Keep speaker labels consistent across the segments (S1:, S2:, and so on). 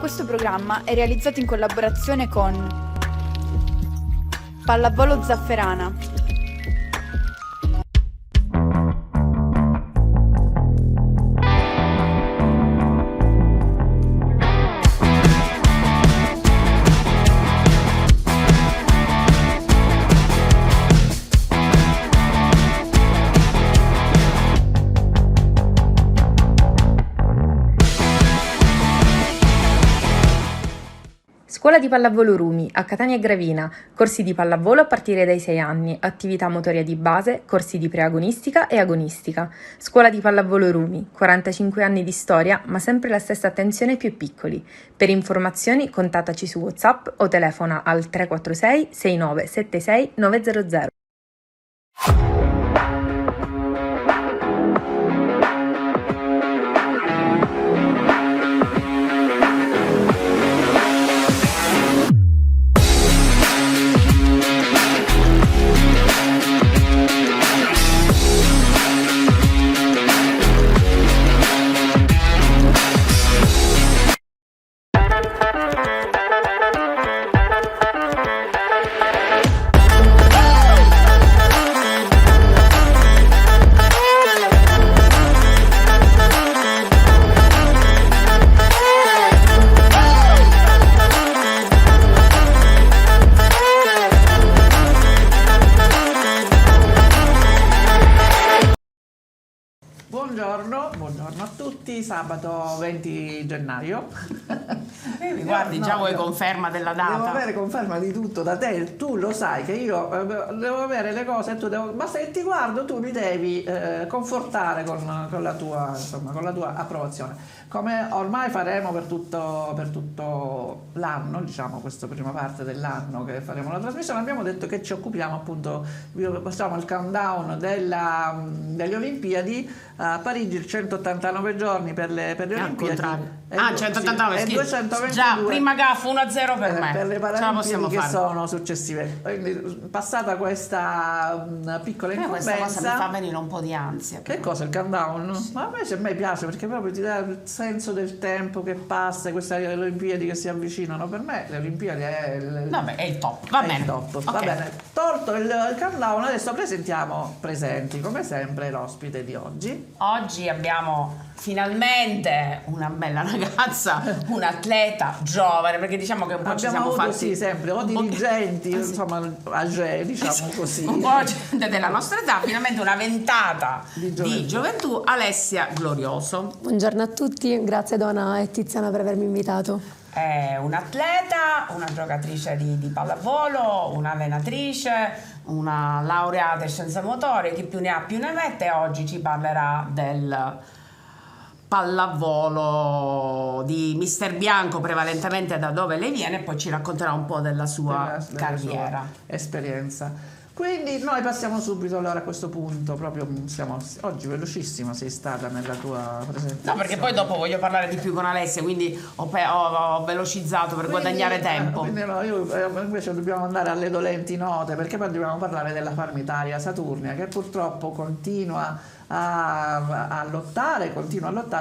S1: Questo programma è realizzato in collaborazione con Pallavolo Zafferana.
S2: Scuola di pallavolo Rumi, a Catania e Gravina, corsi di pallavolo a partire dai 6 anni, attività motoria di base, corsi di preagonistica e agonistica. Scuola di pallavolo Rumi, 45 anni di storia, ma sempre la stessa attenzione ai più piccoli. Per informazioni contattaci su WhatsApp o telefona al 346 6976 900.
S3: Buongiorno a tutti, sabato 20 gennaio.
S4: Guardi, già vuoi conferma della data?
S3: Devo avere conferma di tutto da te, tu lo sai che io devo avere le cose, basta che ti guardo, tu mi devi confortare con la tua approvazione. Come ormai faremo per tutto l'anno, diciamo questa prima parte dell'anno che faremo la trasmissione, abbiamo detto che ci occupiamo appunto, facciamo il countdown delle Olimpiadi a Parigi, 189 giorni per le Olimpiadi.
S4: 189
S3: e 222
S4: già, prima gaffa 1-0 per me.
S3: Per le
S4: Paralimpiadi
S3: che sono successive. Quindi, passata questa piccola incombenza,
S4: questa cosa mi fa venire un po' di ansia.
S3: Che cosa, il countdown? Sì. Ma a me piace perché proprio ti dà il senso del tempo che passa, queste Olimpiadi che si avvicinano. Per me le Olimpiadi è
S4: il top. Va bene.
S3: Top.
S4: Okay.
S3: Va bene. Tolto il countdown, adesso presenti come sempre l'ospite di oggi.
S4: Oggi abbiamo finalmente una bella ragazza, un atleta giovane, perché diciamo che un po' ci siamo fatti
S3: sempre o dirigenti, insomma, age, diciamo così.
S4: Un po' gente della nostra età, finalmente una ventata di gioventù, Alessia Glorioso.
S5: Buongiorno a tutti, grazie Donna e Tiziana per avermi invitato.
S4: È un'atleta, una giocatrice di pallavolo, un'allenatrice, una laureata in scienze motorie, chi più ne ha più ne mette, e oggi ci parlerà del pallavolo di Mister Bianco, prevalentemente da dove lei viene, e poi ci racconterà un po' della sua carriera,
S3: sua esperienza. Quindi noi passiamo subito allora a questo punto, proprio oggi velocissima sei stata nella tua presentazione.
S4: No, perché poi dopo voglio parlare di più con Alessia, quindi ho velocizzato per guadagnare tempo.
S3: Quindi no, invece dobbiamo andare alle dolenti note, perché poi dobbiamo parlare della Farmitalia Saturnia, che purtroppo continua a lottare,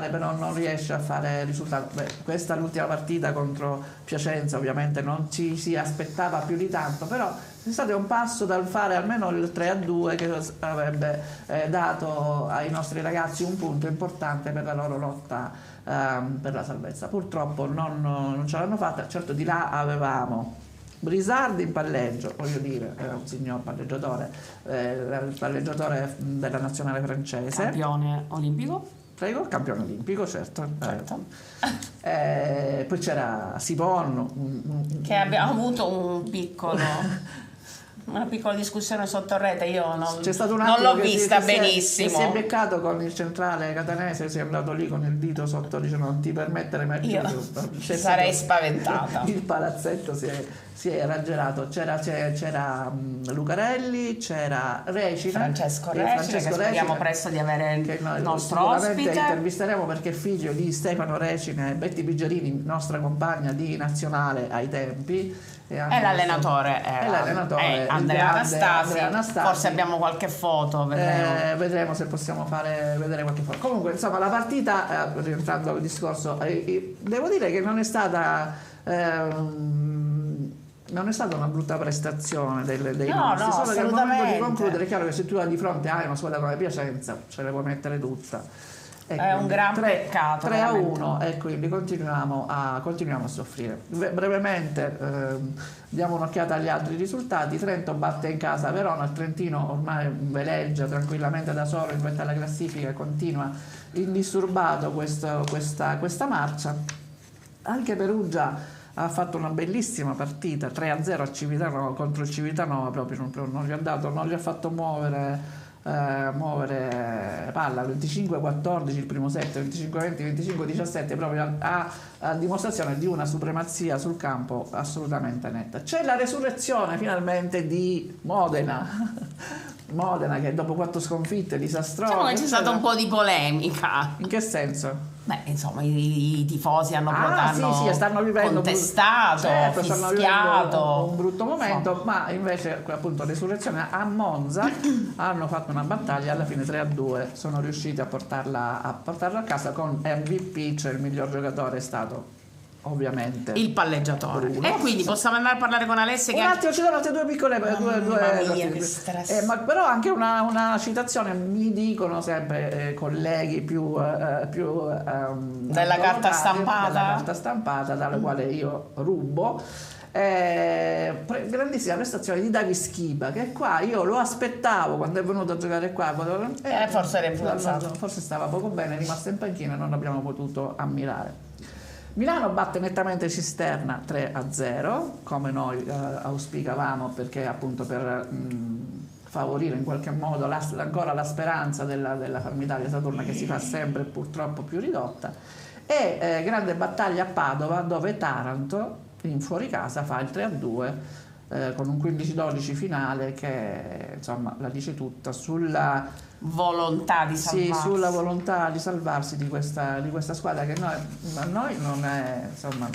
S3: però non riesce a fare risultato. Questa è l'ultima partita contro Piacenza, ovviamente non ci si aspettava più di tanto, però è stato un passo dal fare almeno il 3-2 che avrebbe dato ai nostri ragazzi un punto importante per la loro lotta per la salvezza. Purtroppo non ce l'hanno fatta. Certo, di là avevamo Brisardi in palleggio, voglio dire, era un signor palleggiatore, il palleggiatore della nazionale francese.
S4: Campione olimpico?
S3: Prego, campione olimpico, certo. Poi c'era Sivon.
S4: Che abbiamo avuto una piccola discussione sotto rete, io non l'ho vista benissimo.
S3: Si è beccato con il centrale catanese, si è andato lì con il dito sotto, dice non ti permettere mai più.
S4: Io sarei spaventata.
S3: Il palazzetto si è raggelato, c'era Lucarelli, c'era Recina,
S4: Francesco Recina, che speriamo presto di avere il nostro ospite.
S3: Intervisteremo perché è figlio di Stefano Recina e Betty Pigerini, nostra compagna di nazionale ai tempi, e anche
S4: l'allenatore
S3: il
S4: Andrea
S3: grande Andrea Anastasi.
S4: Forse abbiamo qualche foto,
S3: vedremo se possiamo fare vedere qualche foto. Comunque, insomma, la partita, rientrando al discorso, devo dire che non è stata una brutta prestazione dei nostri, solo che al momento di concludere è chiaro che se tu hai di fronte hai una squadra come Piacenza ce le puoi mettere tutta.
S4: È un gran peccato
S3: 3-1 e quindi continuiamo a soffrire. Brevemente diamo un'occhiata agli altri risultati. Trento batte in casa Verona, il Trentino ormai veleggia tranquillamente da solo in vetta alla classifica e continua indisturbato questa marcia. Anche Perugia ha fatto una bellissima partita 3-0 a Civitanova, contro il Civitanova proprio non gli ha fatto muovere palla. 25-14 il primo set, 25-20, 25-17, proprio a dimostrazione di una supremazia sul campo assolutamente netta. C'è la resurrezione finalmente di Modena che dopo 4 sconfitte disastrose,
S4: diciamo che c'è stata un po' di polemica.
S3: In che senso?
S4: Beh, insomma, i tifosi hanno
S3: stanno vivendo
S4: contestato,
S3: stanno vivendo un brutto momento, ma invece appunto Resurrezione a Monza hanno fatto una battaglia, alla fine 3-2 sono riusciti a portarla a casa con MVP, cioè il miglior giocatore è stato ovviamente
S4: il palleggiatore.
S3: Bruno.
S4: E quindi possiamo andare a parlare con Alessia.
S3: Un attimo, ci sono altre due piccole
S4: che stress.
S3: ma però anche una citazione, mi dicono sempre colleghi più
S4: della carta
S3: stampata dalla quale io rubo. Grandissima prestazione di David Schipa, che qua io lo aspettavo quando è venuto a giocare qua,
S4: forse era influenzato,
S3: forse stava poco bene, è rimasto in panchina e non l'abbiamo potuto ammirare. Milano batte nettamente Cisterna 3-0, come noi auspicavamo, perché appunto per favorire in qualche modo ancora la speranza della Farmitalia Saturna, che si fa sempre purtroppo più ridotta. E grande battaglia a Padova, dove Taranto in fuoricasa fa il 3-2 con un 15-12 finale che insomma la dice tutta sulla
S4: volontà di salvarsi.
S3: Sì, sulla volontà di salvarsi di questa squadra, che a noi non è, insomma,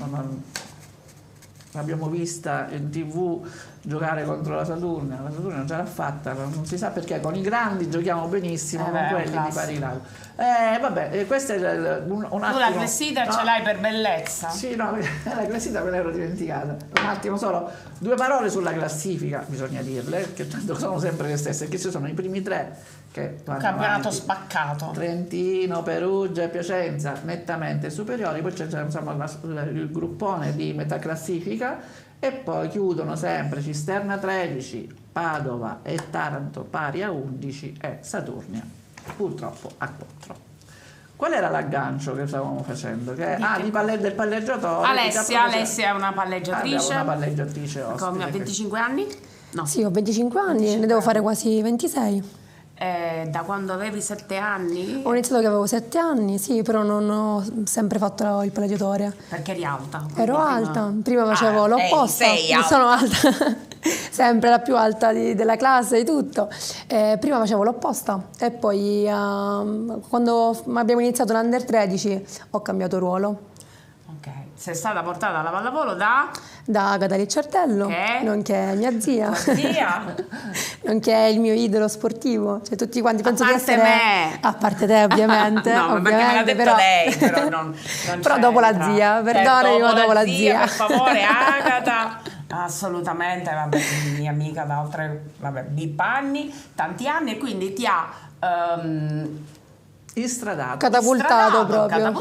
S3: l'abbiamo vista in TV giocare contro la Saturnia non ce l'ha fatta, non si sa perché, con i grandi giochiamo benissimo, con quelli di pari grado. Vabbè, questa è un attimo.
S4: Tu la clessidra ce l'hai per bellezza?
S3: Sì, no, la classifica me l'ero dimenticata. Un attimo solo, 2 parole sulla classifica, bisogna dirle, che tanto sono sempre le stesse, che ci sono i primi 3 che
S4: un campionato spaccato.
S3: Trentino, Perugia e Piacenza nettamente superiori, poi c'è insomma il gruppone di metà classifica e poi chiudono sempre Cisterna 13, Padova e Taranto pari a 11 e Saturnia purtroppo a 4. Qual era l'aggancio che stavamo facendo? Del palleggiatore.
S4: Alessia è una palleggiatrice.
S3: Una palleggiatrice ospite.
S4: Come ha 25 anni? No.
S5: Sì, ho 25 anni, ne devo fare quasi 26.
S4: Da quando avevi 7 anni?
S5: Ho iniziato che avevo 7 anni, sì, però non ho sempre fatto il palleggiatore.
S4: Perché eri alta?
S5: Ero alta, prima facevo l'opposta, sono alta, sempre la più alta della classe e tutto. Prima facevo l'opposta e poi quando abbiamo iniziato l'Under 13 ho cambiato ruolo.
S4: Ok, sei stata portata alla pallavolo da
S5: Agata Ricciardello, nonché mia zia, nonché il mio idolo sportivo, cioè tutti quanti penso di essere
S4: me.
S5: A parte te ovviamente,
S4: no,
S5: ovviamente,
S4: perché me l'ha detto
S5: però,
S4: lei, però non
S5: però dopo la zia, perdonami, ma dopo la zia,
S4: per favore. Agata, assolutamente, vabbè, mia amica da oltre tanti anni, e quindi ti ha
S5: catapultato proprio.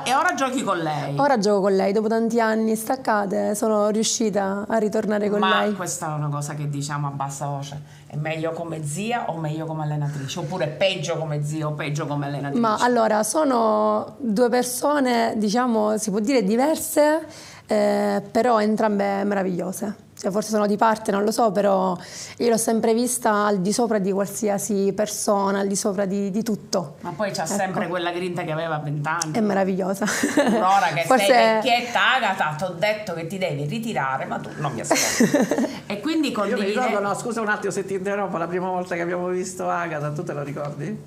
S4: E ora giochi con lei?
S5: Ora gioco con lei, dopo tanti anni staccate sono riuscita a ritornare con lei.
S4: Ma questa è una cosa che diciamo a bassa voce: è meglio come zia o meglio come allenatrice? Oppure peggio come zia o peggio come allenatrice?
S5: Ma allora, sono 2 persone, diciamo, si può dire diverse, però entrambe meravigliose. Cioè, forse sono di parte, non lo so, però io l'ho sempre vista al di sopra di qualsiasi persona, al di sopra di tutto.
S4: Ma poi c'ha sempre quella grinta che aveva a 20 anni.
S5: È meravigliosa.
S4: Ora che
S5: forse...
S4: sei vecchietta, Agata, ti ho detto che ti devi ritirare, ma tu non mi ascolti. E quindi condivide...
S3: Io mi ricordo, no, scusa un attimo se ti interrompo, la prima volta che abbiamo visto Agata, tu te lo ricordi?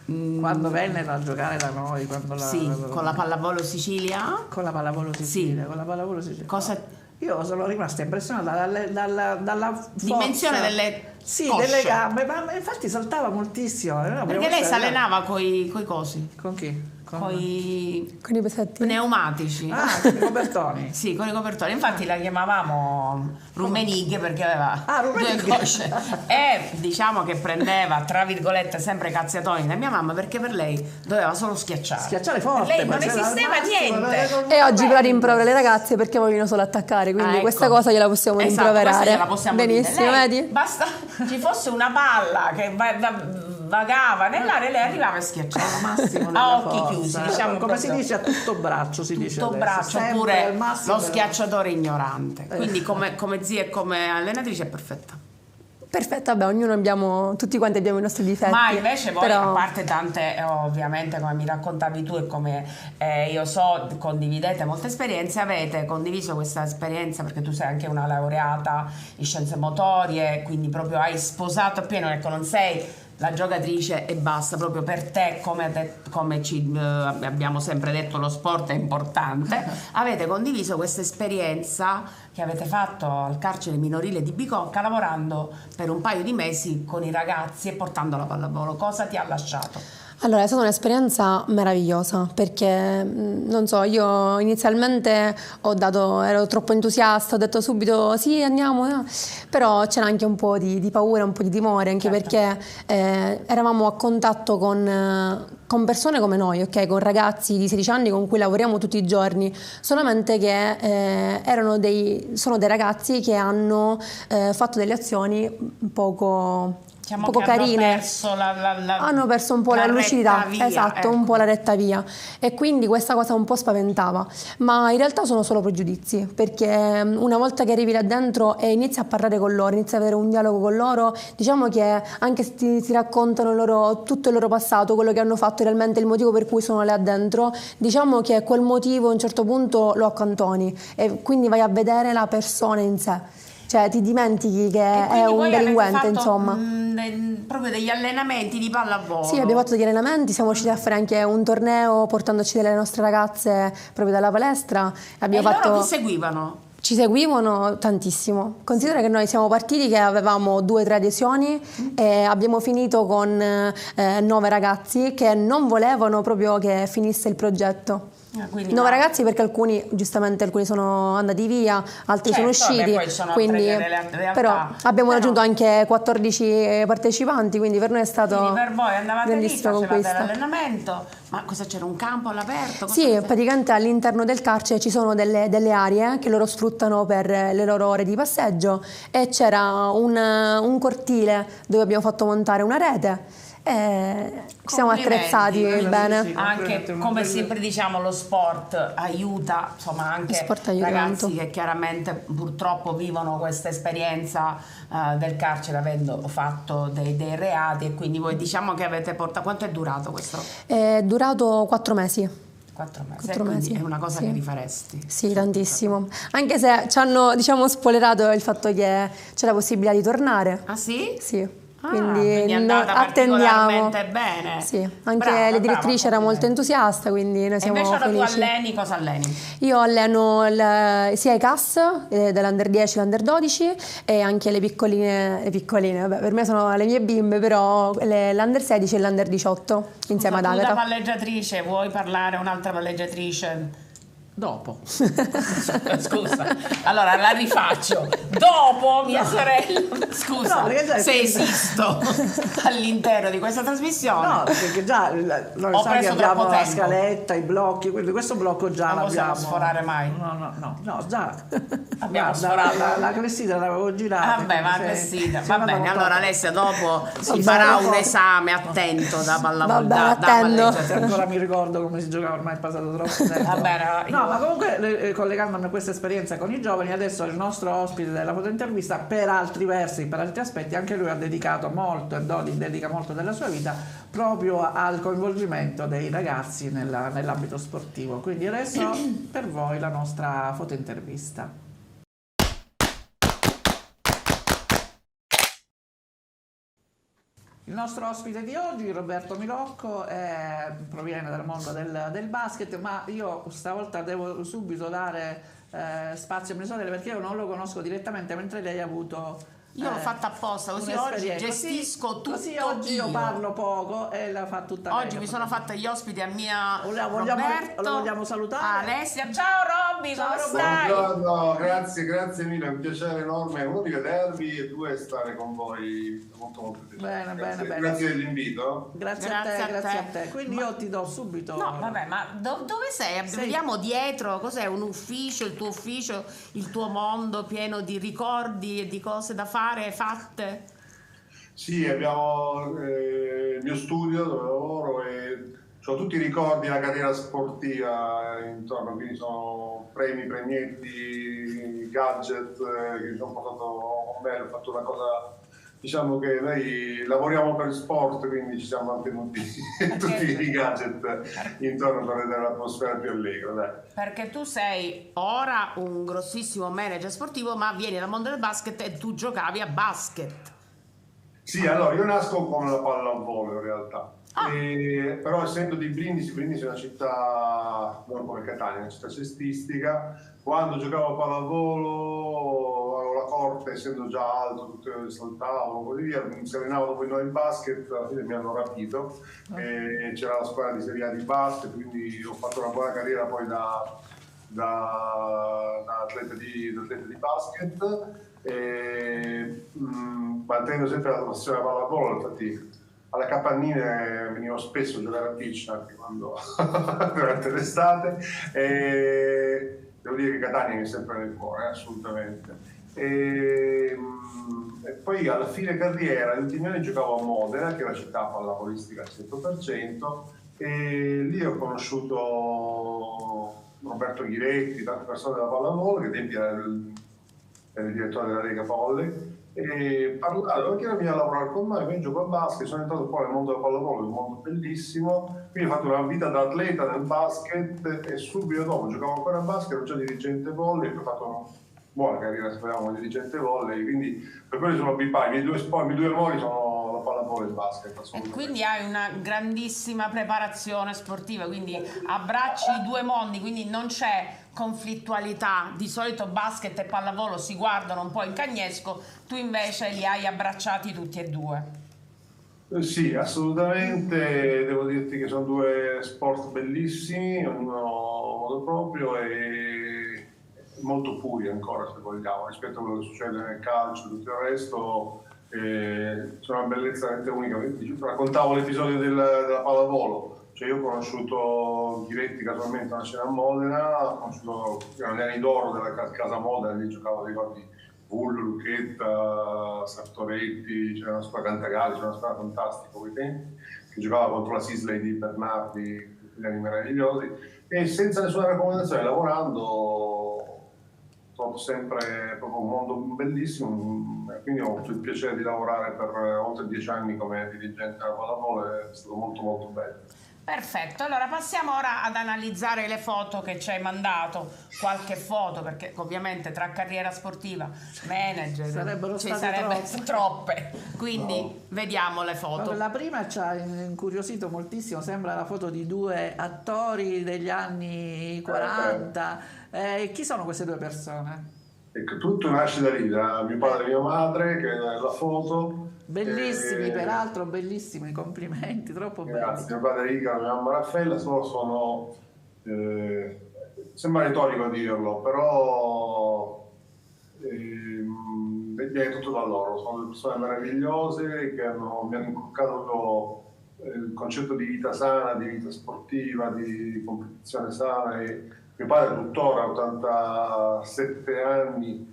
S3: Quando venne a giocare da noi,
S4: con la pallavolo Sicilia?
S3: Con la pallavolo Sicilia,
S4: sì.
S3: con la pallavolo Sicilia.
S4: Cosa...
S3: Io sono rimasta impressionata dalla forza,
S4: dimensione delle
S3: sì,
S4: cosce.
S3: delle gambe, ma infatti saltava moltissimo.
S4: Perché lei si allenava coi cosi,
S3: con chi?
S4: coi
S5: Con i pesetti.
S4: pneumatici.
S3: Ah, con i copertoni.
S4: Sì, con i copertoni. Infatti la chiamavamo Rumenighe perché aveva due
S3: Rumenighe.
S4: cosce. E diciamo che prendeva, tra virgolette, sempre cazziatoni da mia mamma perché per lei doveva solo schiacciare.
S3: Schiacciare forte.
S4: Per lei non
S3: poi c'era
S4: esisteva
S3: il massimo,
S4: niente.
S5: E oggi però rimprovera le ragazze perché vogliono solo attaccare, quindi
S4: Ecco.
S5: questa cosa gliela possiamo
S4: Esatto,
S5: rimproverare.
S4: questa gliela possiamo
S5: Benissimo,
S4: dire. Lei,
S5: vedi?
S4: basta ci fosse una palla che vagava nell'aria, lei arrivava e schiacciava.
S3: massimo
S4: A
S3: della
S4: occhi
S3: forza.
S4: chiusi, diciamo
S3: come si
S4: proprio.
S3: dice, a tutto braccio si dice
S4: Tutto
S3: adesso.
S4: braccio,
S3: Sempre
S4: oppure
S3: al massimo
S4: lo
S3: della-
S4: schiacciatore ignorante. Quindi come zia e come allenatrice è perfetta.
S5: Perfetto, vabbè, ognuno abbiamo, tutti quanti abbiamo i nostri difetti.
S4: Ma invece voi,
S5: però...
S4: a parte tante, ovviamente come mi raccontavi tu e come io so, condividete molte esperienze, avete condiviso questa esperienza perché tu sei anche una laureata in scienze motorie, quindi proprio hai sposato appieno, ecco, non sei la giocatrice e basta, proprio per te, come ci abbiamo sempre detto, lo sport è importante. Avete condiviso questa esperienza che avete fatto al carcere minorile di Bicocca lavorando per un paio di mesi con i ragazzi e portando la pallavolo. Cosa ti ha lasciato?
S5: Allora, è stata un'esperienza meravigliosa perché, non so, io inizialmente ero troppo entusiasta, ho detto subito sì, andiamo, però c'era anche un po' di paura, un po' di timore, anche perché eravamo a contatto con persone come noi, ok? Con ragazzi di 16 anni con cui lavoriamo tutti i giorni, solamente che sono dei ragazzi che hanno fatto delle azioni poco carine, hanno perso un po' la lucidità,
S4: via,
S5: esatto,
S4: ecco.
S5: un po' la retta via, e quindi questa cosa un po' spaventava, ma in realtà sono solo pregiudizi, perché una volta che arrivi là dentro e inizi a parlare con loro, inizi a avere un dialogo con loro, diciamo che anche se ti raccontano tutto il loro passato, quello che hanno fatto realmente, il motivo per cui sono là dentro, diciamo che quel motivo a un certo punto lo accantoni e quindi vai a vedere la persona in sé. Cioè ti dimentichi che è un delinquente, insomma.
S4: Proprio degli allenamenti di pallavolo.
S5: Sì, abbiamo fatto degli allenamenti, siamo riusciti a fare anche un torneo portandoci delle nostre ragazze proprio dalla palestra.
S4: Abbiamo loro ti seguivano?
S5: Ci seguivano tantissimo. Considera che noi siamo partiti che avevamo 2 o 3 adesioni e abbiamo finito con 9 ragazzi che non volevano proprio che finisse il progetto. 9 ragazzi perché alcuni sono andati via, altri sono usciti,
S4: poi sono
S5: quindi,
S4: realtà.
S5: però abbiamo raggiunto anche 14 partecipanti, quindi per noi è stato
S4: quindi per voi andavate lì, facevate
S5: conquista.
S4: l'allenamento, ma cosa c'era, un campo all'aperto?
S5: Sì, praticamente all'interno del carcere ci sono delle aree che loro sfruttano per le loro ore di passeggio e c'era un cortile dove abbiamo fatto montare una rete. Ci siamo attrezzati bene.
S3: Sì,
S4: anche come sempre diciamo, lo sport aiuta, insomma, anche
S5: aiuta
S4: ragazzi
S5: tanto.
S4: che chiaramente purtroppo vivono questa esperienza del carcere avendo fatto dei reati, e quindi voi diciamo che avete portato. Quanto è durato questo?
S5: È durato 4 mesi.
S4: 4 mesi,
S5: 4
S4: quindi
S5: mesi,
S4: è una cosa
S5: sì.
S4: che rifaresti?
S5: Sì, tantissimo. Anche se ci hanno, spoilerato il fatto che c'è la possibilità di tornare.
S4: Ah sì?
S5: Sì.
S4: Quindi è
S5: Quindi
S4: andata
S5: attendiamo.
S4: particolarmente bene.
S5: Sì, anche
S4: Brava,
S5: la direttrice era molto
S4: complimenti.
S5: entusiasta, quindi noi
S4: E
S5: siamo
S4: invece ora tu
S5: felici.
S4: alleni, cosa alleni?
S5: Io alleno sia i CAS dell'Under 10 l'Under 12 e anche le piccoline, vabbè, per me sono le mie bimbe, però l'Under 16 e l'Under 18 insieme ad
S4: Tu da
S5: Agata.
S4: palleggiatrice vuoi parlare a un'altra palleggiatrice?
S3: Dopo.
S4: Scusa, allora la rifaccio. Dopo mia sorella, scusa,
S3: No, perché già-
S4: se esisto all'interno di questa trasmissione.
S3: No, perché già noi
S4: Ho
S3: sai che
S4: preso
S3: abbiamo
S4: troppo
S3: la
S4: tempo.
S3: scaletta, i blocchi, quindi questo blocco già
S4: Non possiamo
S3: l'abbiamo.
S4: sforare mai.
S3: No, già.
S4: Abbiamo
S3: Guarda,
S4: sforato.
S3: la clessida l'avevo girata.
S4: Vabbè, ma
S3: quindi
S4: Cressida,
S3: sì,
S4: va
S3: sì,
S4: bene,
S3: andavo
S4: allora
S3: troppo.
S4: Alessia dopo si
S5: Vabbè,
S4: farà un
S3: dopo.
S4: esame attento da pallavolo,
S5: Vabbè, attendo.
S4: palleggiatrice.
S3: Se ancora mi ricordo come si giocava, ormai è passato troppo tempo.
S4: Va bene,
S3: No, ma comunque collegandomi a questa esperienza con i giovani, adesso il nostro ospite della fotointervista, per altri versi, per altri aspetti, anche lui ha dedicato molto e dedica molto della sua vita proprio al coinvolgimento dei ragazzi nell'ambito sportivo. Quindi adesso per voi la nostra fotointervista. Il nostro ospite di oggi, Roberto Milocco, proviene dal mondo del basket, ma io stavolta devo subito dare spazio a Michele perché io non lo conosco direttamente, mentre lei ha avuto...
S4: Io l'ho fatta apposta, così oggi
S3: un'esperienza.
S4: gestisco tutto
S3: Così oggi io
S4: io.
S3: parlo poco e la fa tutta
S4: Oggi
S3: lei.
S4: mi sono fatta gli ospiti a mia
S3: Lo vogliamo salutare?
S4: Alessia. Ciao Robby,
S3: Ciao,
S4: come
S3: Robby.
S4: stai?
S6: Buongiorno, grazie mille, è un piacere enorme, uno di vedervi e due stare con voi, molto piacere.
S3: Bene.
S6: Grazie dell'invito.
S3: Grazie
S4: Grazie
S3: a te. Quindi io ti do subito...
S4: No, vabbè, ma dove sei? Vediamo dietro, cos'è un ufficio, il tuo mondo pieno di ricordi e di cose da fare, fatte?
S6: Sì, abbiamo il mio studio dove lavoro e ho tutti i ricordi della carriera sportiva intorno, quindi sono premi, premietti, gadget che mi sono portato con me, ho fatto una cosa, diciamo che noi lavoriamo per sport, quindi ci siamo mantenuti tutti i gadget intorno per rendere l'atmosfera più allegra. Dai.
S4: Perché tu sei ora un grossissimo manager sportivo, ma vieni dal mondo del basket e tu giocavi a basket.
S6: Sì, allora io nasco con la pallavolo in realtà, però essendo di Brindisi è una città, non come Catania, una città cestistica. Quando giocavo a pallavolo avevo la corte, essendo già alto, tutte saltavo e così via, mi si allenavo dopo di noi in basket, alla fine mi hanno rapito, e c'era la squadra di Serie A di basket, quindi ho fatto una buona carriera poi da atleta di basket. Mantenendo sempre la passione alla pallavolo, infatti alle capannine venivo spesso a giocare a pitch anche quando durante l'estate, e devo dire che Catania mi è sempre nel cuore, assolutamente. E poi alla fine carriera, negli ultimi anni giocavo a Modena, che è una città pallavolistica al 100%, e lì ho conosciuto Roberto Ghiretti, tante persone della pallavolo, che ai tempi era il direttore della Lega Polle, e parlare, perché non viene a lavorare con me, io gioco a basket, sono entrato poi nel mondo della pallavolo, un mondo bellissimo, quindi ho fatto una vita da atleta nel basket e subito dopo giocavo ancora a basket, ero già dirigente volley, ho fatto una buona carriera se vogliamo come dirigente volley, quindi per quello sono bipari, i miei due amori sono la pallavolo e il basket.
S4: E quindi hai una grandissima preparazione sportiva, quindi abbracci i due mondi, quindi non c'è conflittualità. Di solito basket e pallavolo si guardano un po' in cagnesco, tu invece li hai abbracciati tutti e due.
S6: Sì, assolutamente, devo dirti che sono due sport bellissimi, ognuno a modo proprio e molto puri ancora, se vogliamo, rispetto a quello che succede nel calcio e tutto il resto. C'è una bellezza veramente unica. Raccontavo l'episodio della pallavolo, cioè io ho conosciuto Ghiretti casualmente a una cena a Modena, ho conosciuto gli anni d'oro della casa Modena, lì giocavo, ricordi, Vullo, Lucchetta, Sartoretti, c'era una squadra Cantagalli, c'era una squadra fantastica quei tempi, che giocava contro la Sisley di Bernardi, quegli anni meravigliosi, e senza nessuna raccomandazione, lavorando trovo sempre proprio un mondo bellissimo, quindi ho avuto il piacere di lavorare per oltre 10 anni come dirigente della pallavolo, è stato molto bello.
S4: Perfetto, allora passiamo ora ad analizzare le foto che ci hai mandato, qualche foto, perché ovviamente tra carriera sportiva, manager, ci sarebbe troppe, quindi vediamo le foto.
S3: La prima ci ha incuriosito moltissimo, sembra la foto di due attori degli anni 40. Chi sono queste due persone?
S6: Ecco, tutto nasce da lì, da mio padre e mia madre, che è la foto.
S3: Bellissimi, peraltro bellissimi, complimenti, troppo belli.
S6: Grazie, mio padre Rica e mia mamma Raffaella, sono sembra retorico dirlo, però viene tutto da loro, sono persone meravigliose che mi hanno inculcato il concetto di vita sana, di vita sportiva, di competizione sana. E mio padre tuttora, 87 anni,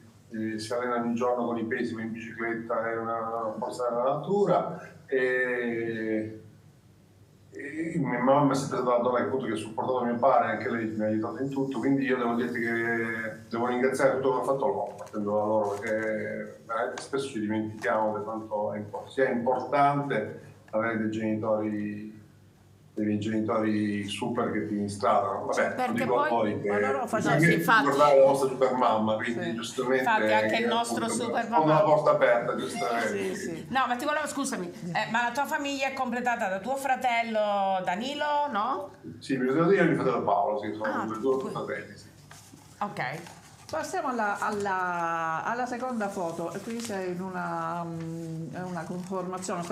S6: si allena ogni giorno con i pesi, in bicicletta, è una forza della natura, e mia mamma è sempre stata la donna che ha supportato mio padre, anche lei mi ha aiutato in tutto, quindi io devo dirti che devo ringraziare tutto quello che ha fatto loro, partendo da loro, perché veramente spesso ci dimentichiamo di quanto sia importante avere dei genitori dei miei genitori super che ti instradano. Vabbè,
S4: Perché
S6: lo dico a
S4: poi-
S6: voi che
S3: ma loro facevano-
S6: bisogna
S4: infatti.
S6: ricordare la vostra super mamma, quindi
S3: Sì.
S6: giustamente
S4: Infatti anche il nostro
S6: appunto,
S4: super
S6: sfondo
S4: papà.
S6: la porta aperta, giustamente.
S3: Sì, sì.
S4: No, ma ti volevo, scusami, ma la tua famiglia è completata da tuo fratello Danilo, no?
S6: Sì, mio fratello e mio fratello Paolo, sì, sono
S4: Ah,
S6: due fratelli, sì.
S4: Ok.
S3: Passiamo alla seconda foto. E qui sei in una conformazione,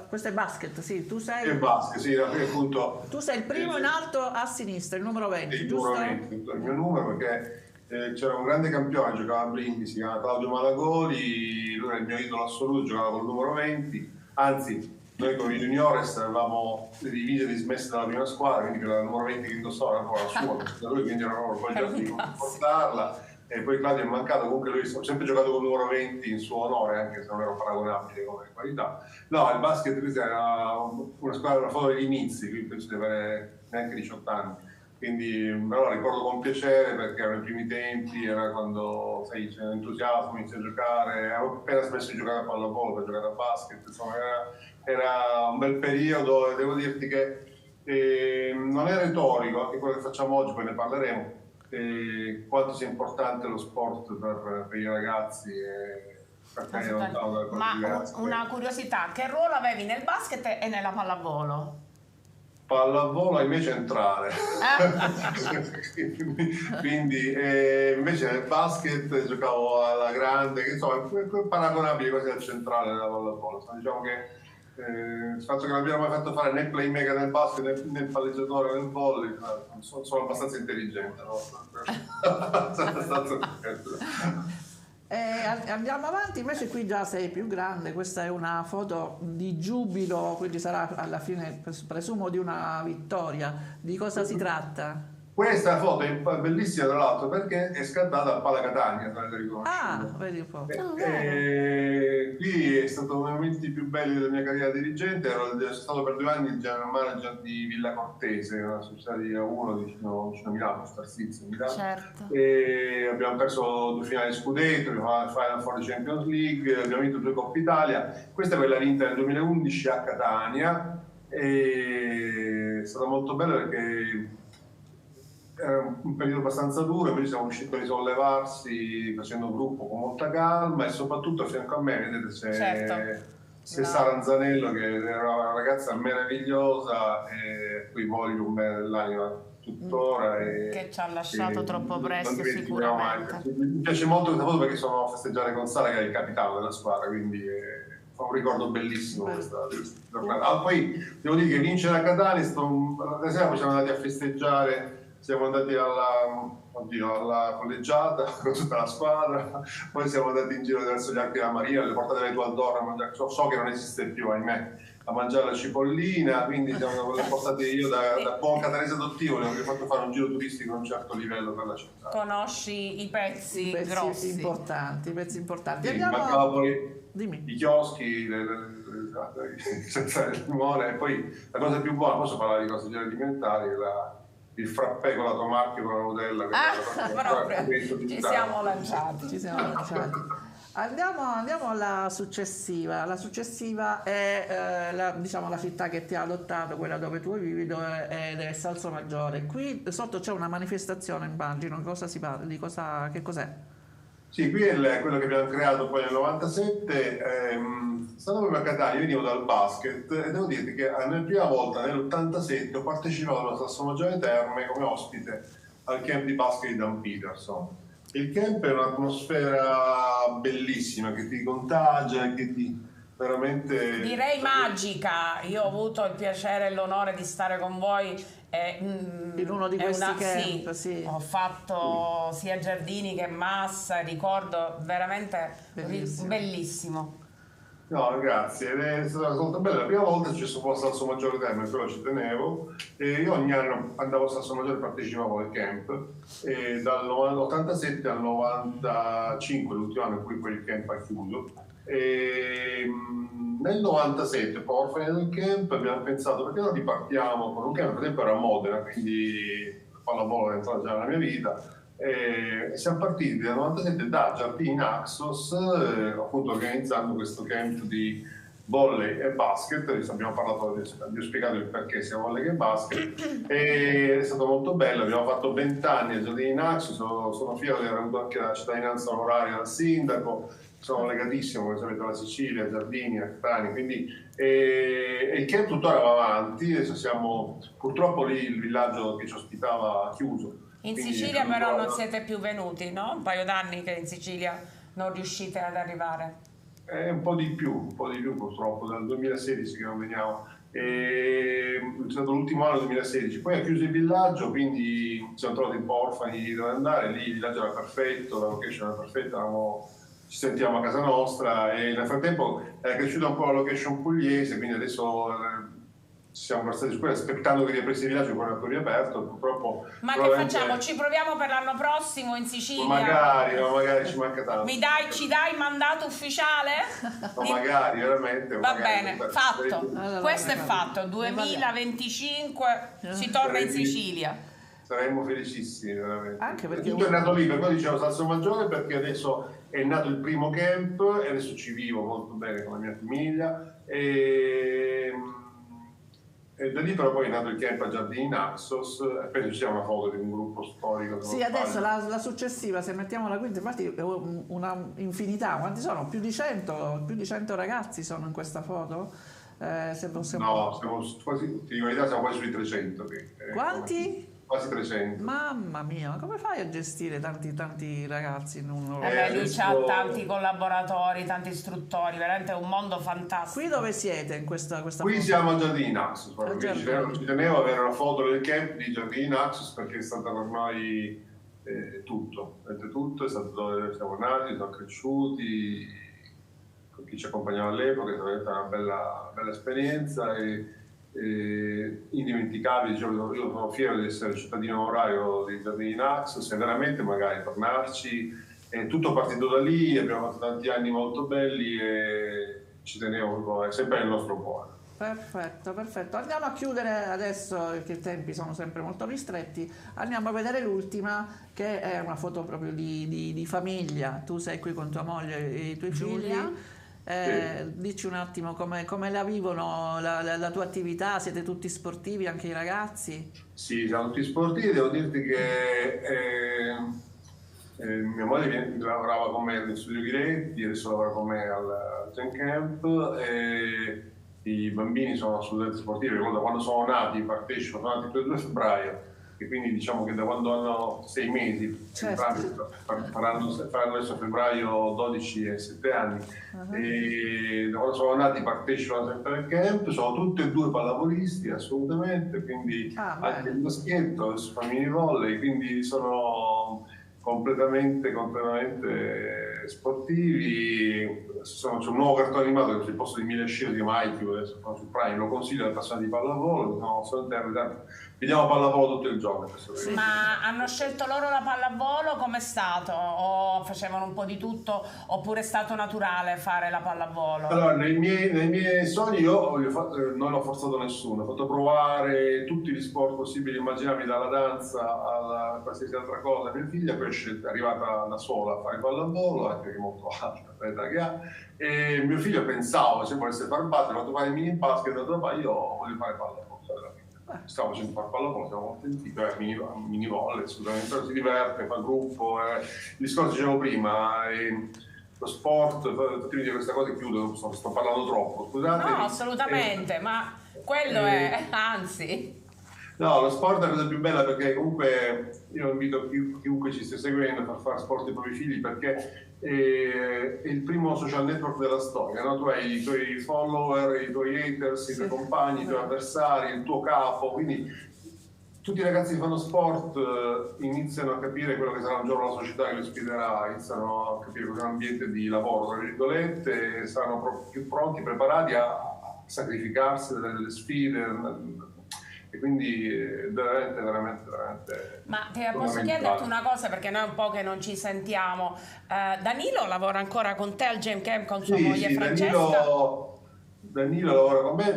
S3: questo è basket, sì,
S6: E basket, sì, appunto.
S3: tu sei il primo in alto a sinistra, il numero 20,
S6: Il
S3: giusto?
S6: numero 20, il mio numero, perché c'era un grande campione, giocava a Brindisi, si chiama Claudio Malagoli, lui era il mio idolo assoluto, giocava col numero 20, anzi noi con i juniores avevamo le divise dismesse dalla prima squadra, quindi quella numero 20 che indossava era un po' la sua, da lui, quindi eravamo orgogliosi di portarla. E poi Claudio è mancato, comunque lui ho sempre giocato con il numero 20 in suo onore, anche se non ero paragonabile come qualità. No, il basket questa era una squadra, una foto degli inizi, quindi penso di avere neanche 18 anni. Quindi me lo ricordo con piacere perché erano i primi tempi, era quando sai, c'era entusiasmo, inizi a giocare, avevo appena smesso di giocare a pallavolo per giocare a basket, insomma era un bel periodo e devo dirti che non è retorico, anche quello che facciamo oggi, poi ne parleremo, quanto sia importante lo sport per i ragazzi e per tenere lontano dalle cose
S4: Ma
S6: diverse.
S4: una curiosità, che ruolo avevi nel basket e nella pallavolo?
S6: Pallavolo ahimè centrale, quindi invece nel basket giocavo alla grande, che insomma è paragonabile quasi al centrale della pallavolo. Diciamo che il fatto che non abbiamo mai fatto fare né playmaker nel basket né palleggiatore nel volley, sono abbastanza intelligente, no?
S3: Andiamo avanti, invece qui già sei più grande, questa è una foto di giubilo, quindi sarà alla fine, presumo, di una vittoria. Di cosa si tratta?
S6: Questa foto è bellissima tra l'altro perché è scattata a Pala Catania, se avete riconosciuto.
S3: Ah, vedi un po'.
S6: Qui è stato uno dei momenti più belli della mia carriera dirigente, sono stato per 2 anni il general manager di Villa Cortese, una società di A1 vicino a Milano, Star City, Milano.
S4: Certo.
S6: E abbiamo perso 2 finali scudetto, abbiamo fatto la Final Four Champions League, abbiamo vinto 2 Coppe Italia. Questa è quella vinta nel 2011 a Catania e è stata molto bella perché era un periodo abbastanza duro, invece siamo riusciti a risollevarsi facendo gruppo con molta calma e soprattutto a fianco a me, vedete, c'è Sara Anzanello che era una ragazza meravigliosa e cui voglio un bene dell'anima tuttora.
S4: Che ci ha lasciato troppo presto
S6: non dimenticherò mai.
S4: sicuramente.
S6: Mi piace molto questa foto perché sono a festeggiare con Sara che è il capitano della squadra, quindi fa un ricordo bellissimo questa giornata. Poi devo dire che vincere a Catania, la sera poi siamo andati a festeggiare. Siamo andati alla collegiata con tutta la squadra, poi siamo andati in giro verso gli Archi della Marina, le portate delle Tualdorre, so che non esiste più, ahimè, a mangiare la cipollina, quindi siamo portati io da buon catanese adottivo, gli ho fatto fare un giro turistico a un certo livello per la città.
S4: Conosci i pezzi grossi.
S3: Importanti, i pezzi importanti.
S6: Sì,
S3: Andiamo
S6: mancava poi
S3: Dimmi.
S6: i chioschi, senza il limone, e poi la cosa più buona, posso parlare di cose alimentari, il frappè con la tua marchia con la Nutella.
S4: Proprio, ci siamo lanciati.
S3: Andiamo alla successiva. La successiva è la città che ti ha adottato, quella dove tu vivi, ed è Salsomaggiore. Qui sotto c'è una manifestazione, immagino. Cosa si parla? Che cos'è?
S6: Sì, qui è quello che abbiamo creato poi nel 97. Stando proprio a Catania, io venivo dal basket e devo dirti che nella prima volta, nell'87, ho partecipato alla Salsomaggiore Terme come ospite al camp di basket di Dan Peterson. Il camp è un'atmosfera bellissima che ti contagia, che ti veramente...
S4: Direi magica. Io ho avuto il piacere e l'onore di stare con voi
S3: in uno di questi camp. Sì.
S4: Ho fatto sia giardini che massa, ricordo veramente bellissimo.
S6: No, grazie, è stata molto bella. La prima volta ci sono stato a Salsomaggiore Terme, quello ci tenevo, e io ogni anno andavo a Salsomaggiore e partecipavo al camp, e dall'87 al 95, l'ultimo anno in cui poi il camp ha chiuso. E nel 97, poi alla fine del camp, abbiamo pensato perché non ripartiamo con un camp, per esempio era a Modena, quindi la pallavolo è entrata già nella mia vita. E siamo partiti dal 97 da Giardini Naxos, appunto organizzando questo camp di volley e basket. Abbiamo parlato, vi ho spiegato il perché sia volley che basket, e è stato molto bello. Abbiamo fatto 20 anni a Giardini Naxos, sono fiero di aver avuto anche la cittadinanza onoraria dal sindaco, sono legatissimo, come sapete, alla Sicilia, a Giardini, a Catania, quindi il camp tuttora va avanti. Adesso purtroppo lì il villaggio che ci ospitava ha chiuso.
S4: In
S6: Quindi
S4: Sicilia però non siete più venuti, no? Un paio d'anni che in Sicilia non riuscite ad arrivare.
S6: Un po' di più purtroppo, dal 2016 che non veniamo. È stato l'ultimo anno del 2016, poi ha chiuso il villaggio, quindi ci siamo trovati un po' orfani dove andare. Lì il villaggio era perfetto, la location era perfetta, ci sentiamo a casa nostra, e nel frattempo è cresciuta un po' la location pugliese, quindi adesso siamo stati sicuri aspettando che riaprisse il villaggio, poi è riaperto, purtroppo.
S4: Ma che facciamo? Ci proviamo per l'anno prossimo in Sicilia?
S6: Magari ci manca tanto.
S4: Ci dai il mandato ufficiale?
S6: Magari, veramente.
S4: Va bene,
S6: magari.
S4: fatto.
S3: Allora,
S4: questo è fatto. 2025 si torna in Sicilia.
S6: Saremmo felicissimi, veramente.
S3: Anche perché
S6: tutto è nato lì, per cui dicevo Salso Maggiore, perché adesso è nato il primo camp e adesso ci vivo molto bene con la mia famiglia, e da lì però poi è nato il camp a Giardini Naxos, e penso ci sia una foto di un gruppo storico.
S3: sì, adesso la successiva, se mettiamo la quinta, infatti è una infinità. Quanti sono? Più di 100 ragazzi sono in questa foto? Se possiamo...
S6: No, siamo quasi, ti dico la verità, siamo quasi sui 300.
S3: Quanti?
S6: Quasi 300.
S3: Mamma mia, ma come fai a gestire tanti ragazzi in un...
S4: Lui
S6: adesso...
S4: ha tanti collaboratori, tanti istruttori, veramente un mondo fantastico.
S3: Qui dove siete in questa
S6: Qui
S3: foto?
S6: siamo a Giardini Naxos,
S3: A Giardini.
S6: ci tenevo ad avere una foto del camp di Giardini Naxos perché è stata per noi tutto, è stato dove siamo nati, siamo cresciuti, con chi ci accompagnava all'epoca, è stata una bella esperienza e indimenticabile. Diciamo, io sono fiero di essere cittadino onorario dei Giardini Naxos e veramente magari tornarci. È tutto partito da lì, abbiamo fatto tanti anni molto belli e ci tenevo, è sempre nel nostro cuore.
S3: Perfetto. Andiamo a chiudere adesso perché i tempi sono sempre molto ristretti. Andiamo a vedere l'ultima, che è una foto proprio di famiglia. Tu sei qui con tua moglie e i tuoi
S1: Giulia.
S3: figli. Dici un attimo come la vivono la tua attività. Siete tutti sportivi, anche i ragazzi?
S6: Sì, siamo tutti sportivi. Devo dirti che mia moglie lavorava con me nel studio Ghiretti, adesso lavora con me al Gen Camp, e i bambini sono assolutamente sportivi. Da quando sono nati partecipano, sono nati il 2 febbraio, e quindi diciamo che da quando hanno 6 mesi,
S3: Certo.
S6: faranno adesso a febbraio 12 e 7 anni, e da quando sono nati partecipano sempre al camp, sono tutti e due pallavolisti assolutamente, quindi anche il baschietto, adesso fanno mini volley, quindi sono completamente sportivi. C'è un nuovo cartone animato che c'è il posto di 1000 sci, si chiama IQ, adesso sono su Prime, lo consiglio alle persone di pallavolo, vediamo pallavolo tutto il giorno.
S4: Ma hanno scelto loro la pallavolo, com'è stato? O facevano un po' di tutto, oppure è stato naturale fare la pallavolo?
S6: Allora, nei miei sogni non ho forzato nessuno, ho fatto provare tutti gli sport possibili e immaginabili, dalla danza a qualsiasi altra cosa. Mia figlia poi è arrivata da sola a fare pallavolo, anche che è molto alta, l'età che ha, e mio figlio pensavo se volesse fare basket, ho fatto fare mini basket, ho detto ma io voglio fare pallavolo. Stavo facendo fare pallavolo, siamo contenti, mini volley, assolutamente, si diverte, fa gruppo, il discorso che dicevo prima, lo sport, fatemi dire questa cosa e chiudo, sto parlando troppo, scusate.
S4: No, assolutamente, ma quello è, anzi...
S6: No, lo sport è la cosa più bella, perché comunque io invito chiunque ci stia seguendo a fare sport ai propri figli, perché è il primo social network della storia, no? Tu hai i tuoi follower, i tuoi haters, i tuoi compagni, i tuoi avversari, il tuo capo, quindi tutti i ragazzi che fanno sport iniziano a capire quello che sarà un giorno la società che li ospiterà, iniziano a capire cos'è un ambiente di lavoro, tra virgolette, e saranno più pronti, preparati a sacrificarsi delle sfide. E quindi veramente.
S4: Ma posso chiederti una cosa, perché noi è un po' che non ci sentiamo. Danilo lavora ancora con te al Gen Camp con sua moglie Francesca?
S6: Danilo lavora con me,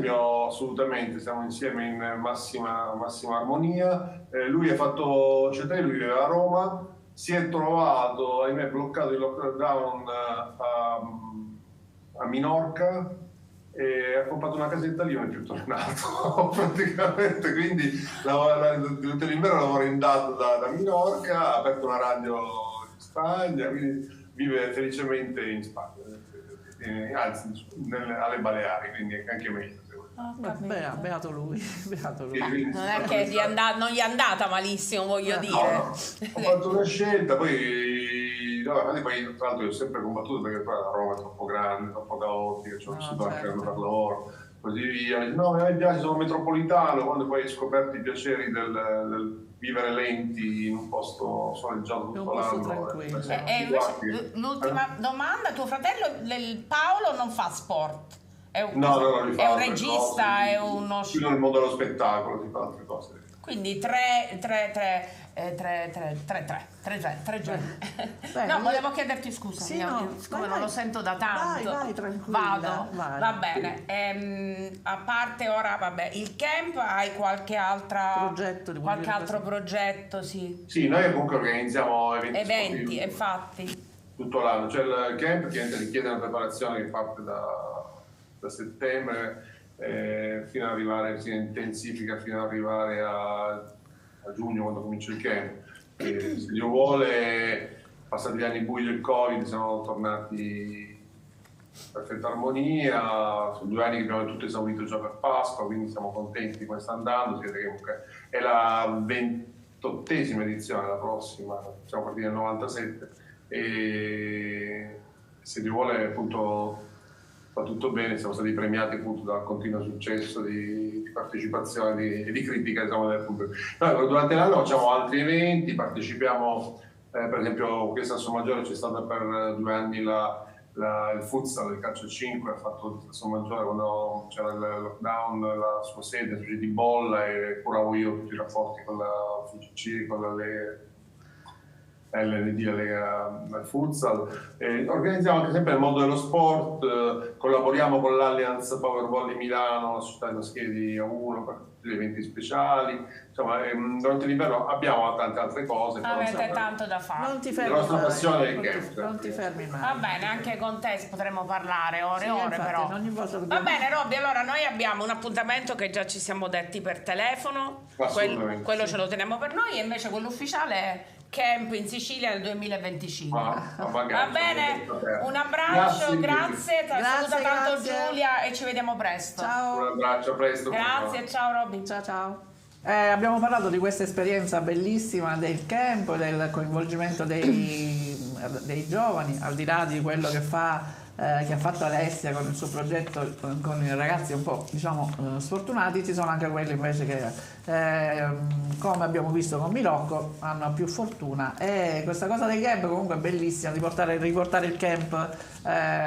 S6: assolutamente, siamo insieme in massima armonia. Lui ha fatto CT, lui vive a Roma, si è trovato, ahimè, bloccato il lockdown a Minorca, e ha comprato una casetta lì e non è più tornato praticamente, quindi durante l'inverno lavora in DAD da Minorca, ha aperto una radio in Spagna, quindi vive felicemente in Spagna, anzi alle Baleari, quindi anche meglio.
S3: Beato lui, beato lui.
S4: Non è che non gli è andata malissimo, voglio dire.
S6: No, ho fatto una scelta, poi tra l'altro io ho sempre combattuto perché poi la Roma è troppo grande, troppo caotica, ci ho vissuto anche per lavoro, così via. No, a me piace, sono metropolitano, quando poi hai scoperto i piaceri del vivere lenti in un posto soleggiato tutto l'anno.
S3: Tranquillo.
S4: E invece, l'ultima domanda, tuo fratello Paolo non fa sport? È un regista, è uno...
S6: Più nel mondo dello spettacolo, ti fa altre cose.
S4: Quindi tre giorni. No, volevo chiederti scusa,
S3: sì, no,
S4: siccome non lo sento da tanto.
S3: Vai, tranquilla.
S4: Vado, va bene. A parte ora, vabbè, il camp, hai qualche altro progetto? Sì.
S6: Sì, noi comunque organizziamo
S4: eventi,
S6: sportivi,
S4: infatti.
S6: tutto l'anno. C'è il camp che richiede una preparazione che parte da settembre fino ad arrivare, si intensifica fino ad arrivare a giugno, quando comincia il camp. Se Dio vuole, passati gli anni bui del Covid, siamo tornati in perfetta armonia. Sono 2 anni che abbiamo tutto esaurito già per Pasqua, quindi siamo contenti di come sta andando. Si vede che comunque è la 28ª edizione, la prossima, siamo partiti nel 97 e se Dio vuole appunto va tutto bene, siamo stati premiati appunto dal continuo successo di partecipazione e di critica, diciamo, del pubblico. Noi durante l'anno facciamo altri eventi, partecipiamo, per esempio qui a Sassomaggio c'è stata per 2 anni il futsal, il calcio 5, ha fatto il Sassomaggio quando c'era il lockdown, la sua sede, specie di bolla, e curavo io tutti i rapporti con la FIGC, con la LND, la Lega al futsal. Organizziamo anche sempre nel mondo dello sport, collaboriamo con l'Allianz Powervolley Milano, la società dello schedi A1 per tutti gli eventi speciali. Insomma, durante l'inverno abbiamo tante altre cose.
S4: Avete tanto da fare.
S3: Non ti fermi
S6: la nostra
S3: mai.
S6: passione è il camp.
S3: Non ti fermi mai.
S4: Va bene, anche con te potremo parlare ore e
S3: Sì,
S4: ore,
S3: infatti,
S4: però.
S3: ogni volta
S4: Va
S3: dobbiamo...
S4: bene, Robby, allora noi abbiamo un appuntamento che già ci siamo detti per telefono.
S6: Assolutamente,
S4: quello ce lo teniamo per noi, e invece quello ufficiale è Camp in Sicilia nel 2025. Va bene, un abbraccio, grazie, saluta tanto Giulia e ci vediamo presto.
S3: Ciao.
S6: Un abbraccio, a presto.
S4: Grazie, ciao Robby.
S3: Ciao. Abbiamo parlato di questa esperienza bellissima del camp, del coinvolgimento dei giovani, al di là di quello che ha fatto Alessia con il suo progetto con i ragazzi un po', diciamo, sfortunati. Ci sono anche quelli invece che come abbiamo visto con Milocco hanno più fortuna, e questa cosa del camp comunque è bellissima, di riportare il camp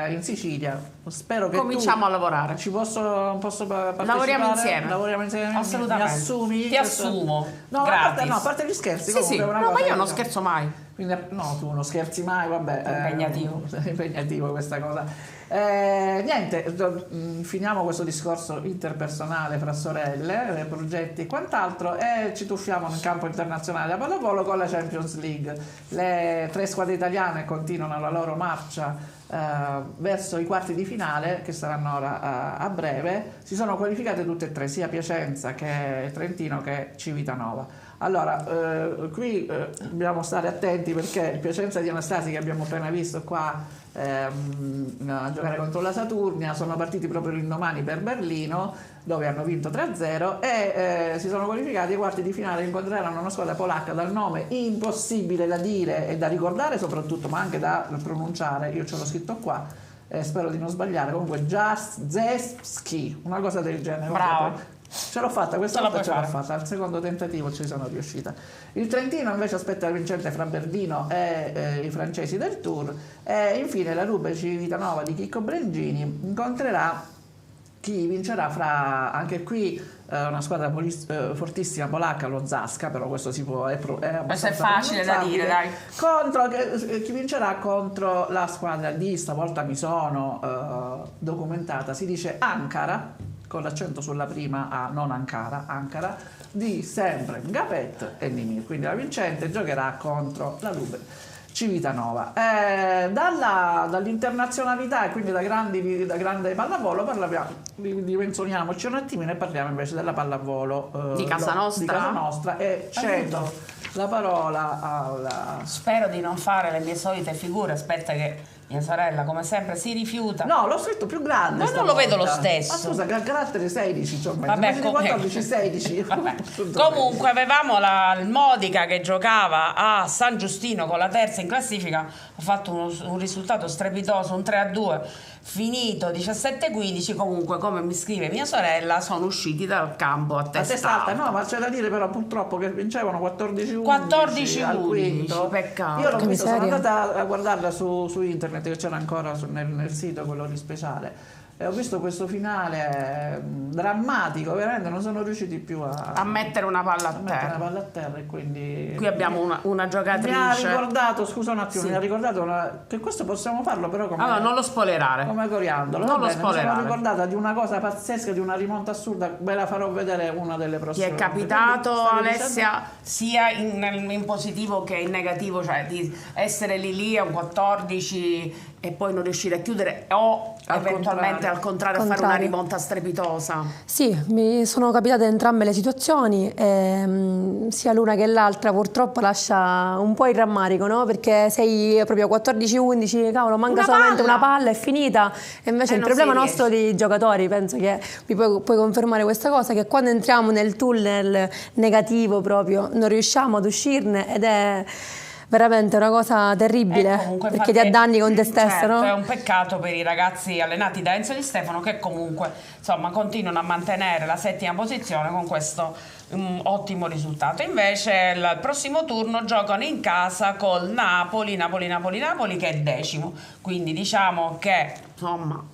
S3: in Sicilia. Spero che
S4: cominciamo a lavorare.
S3: Ci posso partecipare?
S4: Lavoriamo insieme.
S3: Assolutamente. Mi assumi?
S4: Ti assumo.
S3: No, a parte gli scherzi.
S4: Sì,
S3: comunque,
S4: no, ma io non scherzo mai.
S3: Quindi, no, tu non scherzi mai, vabbè. Impegnativo questa cosa. Niente, finiamo questo discorso interpersonale fra sorelle, progetti e quant'altro, e ci tuffiamo nel campo internazionale da pallavolo con la Champions League. Le 3 squadre italiane continuano la loro marcia verso i quarti di finale, che saranno ora a breve. Si sono qualificate tutte e 3, sia Piacenza che Trentino che Civitanova. Allora, qui dobbiamo stare attenti, perché il Piacenza di Anastasi, che abbiamo appena visto qua a giocare contro la Saturnia, sono partiti proprio l'indomani per Berlino, dove hanno vinto 3-0 e si sono qualificati ai quarti di finale. Incontreranno una squadra polacca dal nome impossibile da dire e da ricordare soprattutto, ma anche da pronunciare. Io ce l'ho scritto qua, spero di non sbagliare. Comunque Jastrzewski, una cosa del genere.
S4: Bravo.
S3: Ce l'ho fatta, questa volta ce l'ho fatta, al secondo tentativo ci sono riuscita. Il Trentino invece aspetta il vincente fra Berlino e i francesi del Tour, e infine la Rube Civitanova di Chicco Brengini incontrerà chi vincerà fra, anche qui una squadra fortissima polacca, lo Zaska, però questo si può,
S4: questo è facile da dire, dai.
S3: Chi vincerà contro la squadra di, stavolta mi sono documentata, si dice Ankara, con l'accento sulla prima A, non Ankara, di sempre Ngapet e Nimir. Quindi la vincente giocherà contro la Rube Civitanova. Dall'internazionalità e quindi da grande pallavolo dimensioniamoci un attimino e parliamo invece della pallavolo
S4: Di casa nostra.
S3: E cedo la parola alla...
S4: Spero di non fare le mie solite figure, aspetta che mia sorella come sempre si rifiuta.
S3: No, l'ho scritto più grande.
S4: Ma non lo vedo lo stesso.
S3: Ma scusa, carattere 16, cioè,
S4: Vabbè,
S3: 14, 16.
S4: Vabbè. Comunque avevamo il Modica che giocava a San Giustino con la terza in classifica, ha fatto un risultato strepitoso, un 3-2, finito 17-15. Comunque, come mi scrive mia sorella, sono usciti dal campo a testa alta.
S3: No, ma c'è da dire però purtroppo che vincevano 14-11 al
S4: 14-11,
S3: quinto.
S4: peccato.
S3: Io l'ho
S5: Che
S3: visto, sono
S5: miseria.
S3: andata a guardarla su internet, che c'era ancora nel sito quello di Speciale, e ho visto questo finale drammatico, veramente non sono riusciti più
S4: a mettere una palla a
S3: mettere
S4: terra.
S3: una palla a terra, e quindi
S4: Qui abbiamo una giocatrice.
S3: mi ha ricordato, scusa un attimo,
S4: Sì.
S3: mi ha ricordato che questo possiamo farlo però come,
S4: Allora, non lo spoilerare.
S3: come coriandolo.
S4: Non
S3: Va
S4: lo
S3: bene, mi
S4: spoilerare.
S3: sono ricordata di una cosa pazzesca, di una rimonta assurda, ve la farò vedere una delle
S4: Ti
S3: prossime
S4: è
S3: volte.
S4: capitato,
S3: Stavi
S4: Alessia, sia in positivo che in negativo, cioè di essere lì a un 14 e poi non riuscire a chiudere, o
S3: Al
S4: eventualmente
S3: contrario.
S4: al contrario fare una rimonta strepitosa?
S5: Sì, mi sono capitate entrambe le situazioni, sia l'una che l'altra purtroppo lascia un po' il rammarico, no? Perché sei proprio 14-11, cavolo, manca
S4: Una
S5: solamente
S4: palla!
S5: una palla, è finita. E invece il
S4: non
S5: problema
S4: si
S5: nostro di giocatori, penso che mi puoi confermare questa cosa, che quando entriamo nel tunnel negativo proprio non riusciamo ad uscirne, ed è veramente una cosa terribile,
S4: Comunque,
S5: perché
S4: infatti,
S5: ti addanni con te stessa,
S4: certo,
S5: no?
S4: è un peccato per i ragazzi allenati da Enzo Di Stefano, che comunque insomma continuano a mantenere la settima posizione con questo ottimo risultato. Invece il prossimo turno giocano in casa col Napoli che è decimo, quindi diciamo che insomma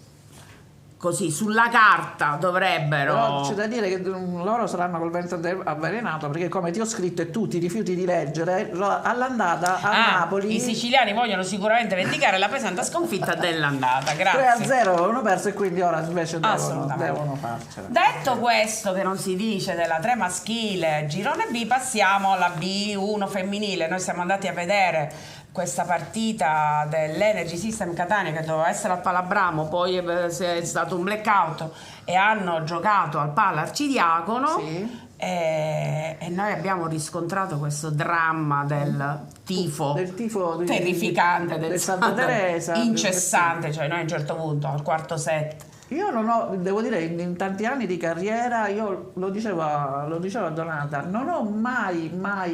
S4: così sulla carta dovrebbero.
S3: Però c'è da dire che loro saranno col vento avvelenato, perché come ti ho scritto e tu ti rifiuti di leggere, all'andata a Napoli
S4: I siciliani vogliono sicuramente vendicare la pesante sconfitta dell'andata. Grazie.
S3: 3-0 avevano perso, e quindi ora invece
S4: Assolutamente.
S3: devono farcela.
S4: Detto questo, che non si dice della 3 maschile girone B, passiamo alla B1 femminile. Noi siamo andati a vedere questa partita dell'Energy System Catania, che doveva essere al Palabramo, poi è stato un blackout e hanno giocato al Pala Arcidiacono.
S3: Sì.
S4: E noi abbiamo riscontrato questo dramma del tifo terrificante del
S3: Santa Teresa,
S4: incessante, cioè noi a un certo punto al quarto set.
S3: Io non ho, devo dire, in tanti anni di carriera, io lo dicevo a Donata, non ho mai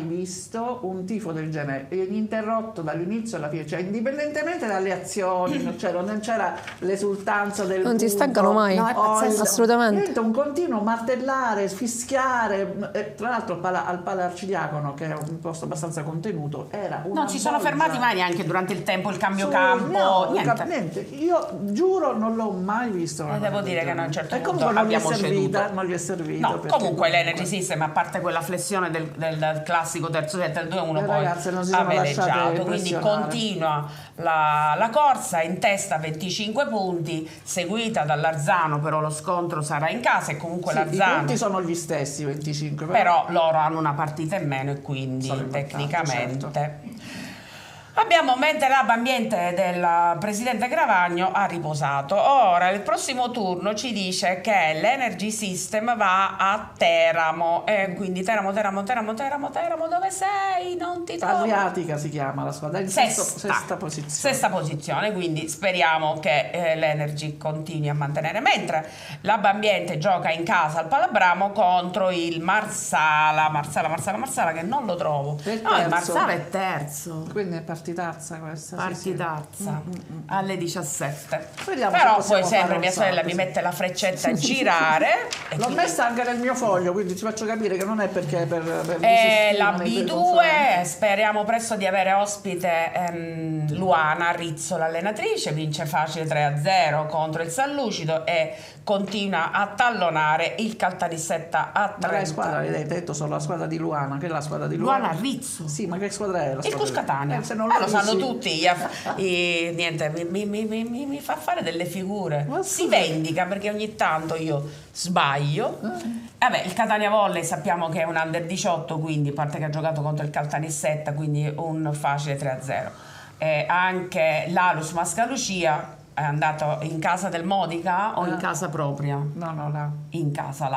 S3: visto un tifo del genere ininterrotto dall'inizio alla fine, cioè indipendentemente dalle azioni, cioè non c'era l'esultanza del
S5: Non si
S3: punto,
S5: stancano mai,
S1: No, è pazzesco.
S5: assolutamente.
S3: Diventa un continuo martellare, fischiare, e tra l'altro al Pala Arcidiacono, che è un posto abbastanza contenuto, era una
S4: Non si sono
S3: bolgia.
S4: fermati mai neanche durante il tempo, il cambio campo,
S3: No,
S4: niente.
S3: io giuro non l'ho mai visto.
S4: E devo dire che a un certo
S3: e
S4: punto
S3: comunque
S4: abbiamo ceduto.
S3: non gli è servito.
S4: No,
S3: perché
S4: comunque l'Energy System, a parte quella flessione del classico terzo set del 2-1,
S3: Le
S4: poi
S3: ragazze non si
S4: ha
S3: sono lasciate
S4: veleggiato, quindi
S3: impressionare.
S4: continua la corsa, in testa 25 punti, seguita dall'Arzano, però lo scontro sarà in casa, e comunque
S3: Sì, i
S4: l'Arzano,
S3: punti sono gli stessi, 25,
S4: però loro hanno una partita in meno e quindi
S3: Sono importanti,
S4: tecnicamente
S3: certo.
S4: abbiamo, mentre l'ambiente del presidente Gravagno ha riposato. Ora il prossimo turno ci dice che l'Energy System va a Teramo, e quindi Teramo, dove sei? Non ti trovo.
S3: Adriatica si chiama la squadra, in sesta posizione.
S4: Sesta posizione, quindi speriamo che l'Energy continui a mantenere, mentre l'Abambiente gioca in casa al Palabramo contro il Marsala, che non lo trovo.
S3: È il
S4: No, il
S3: terzo.
S4: Marsala è terzo.
S3: Quindi è partitazza questa.
S4: Partitazza alle 17.
S3: Vediamo se
S4: Però
S3: possiamo
S4: poi sempre
S3: fare un
S4: mia sorella
S3: salto,
S4: mi
S3: sì.
S4: mette la freccetta a girare e
S3: L'ho
S4: quindi-
S3: messa anche nel mio foglio, quindi ti faccio capire che non è perché per
S4: La
S3: disistima nei tuoi
S4: B2,
S3: confronti.
S4: speriamo presto di avere ospite Luana Rizzo, l'allenatrice, vince facile 3-0 contro il San Lucido e continua a tallonare il Caltanissetta a
S3: Ma che
S4: 30.
S3: squadra hai detto? Solo la squadra di Luana, che è la squadra di Luana?
S4: Luana Rizzo.
S3: Sì, ma che squadra è? La
S4: Il
S3: squadra
S4: Cuscatania.
S3: Se non
S4: lo sanno tutti. Niente, mi fa fare delle figure. Si vendica perché ogni tanto io sbaglio. Vabbè, il Catania Volley sappiamo che è un under 18, quindi a parte che ha giocato contro il Caltanissetta, quindi un facile 3-0. Anche l'Alus Mascalucia è andato in casa del Modica o in casa propria?
S3: No, là.
S4: In casa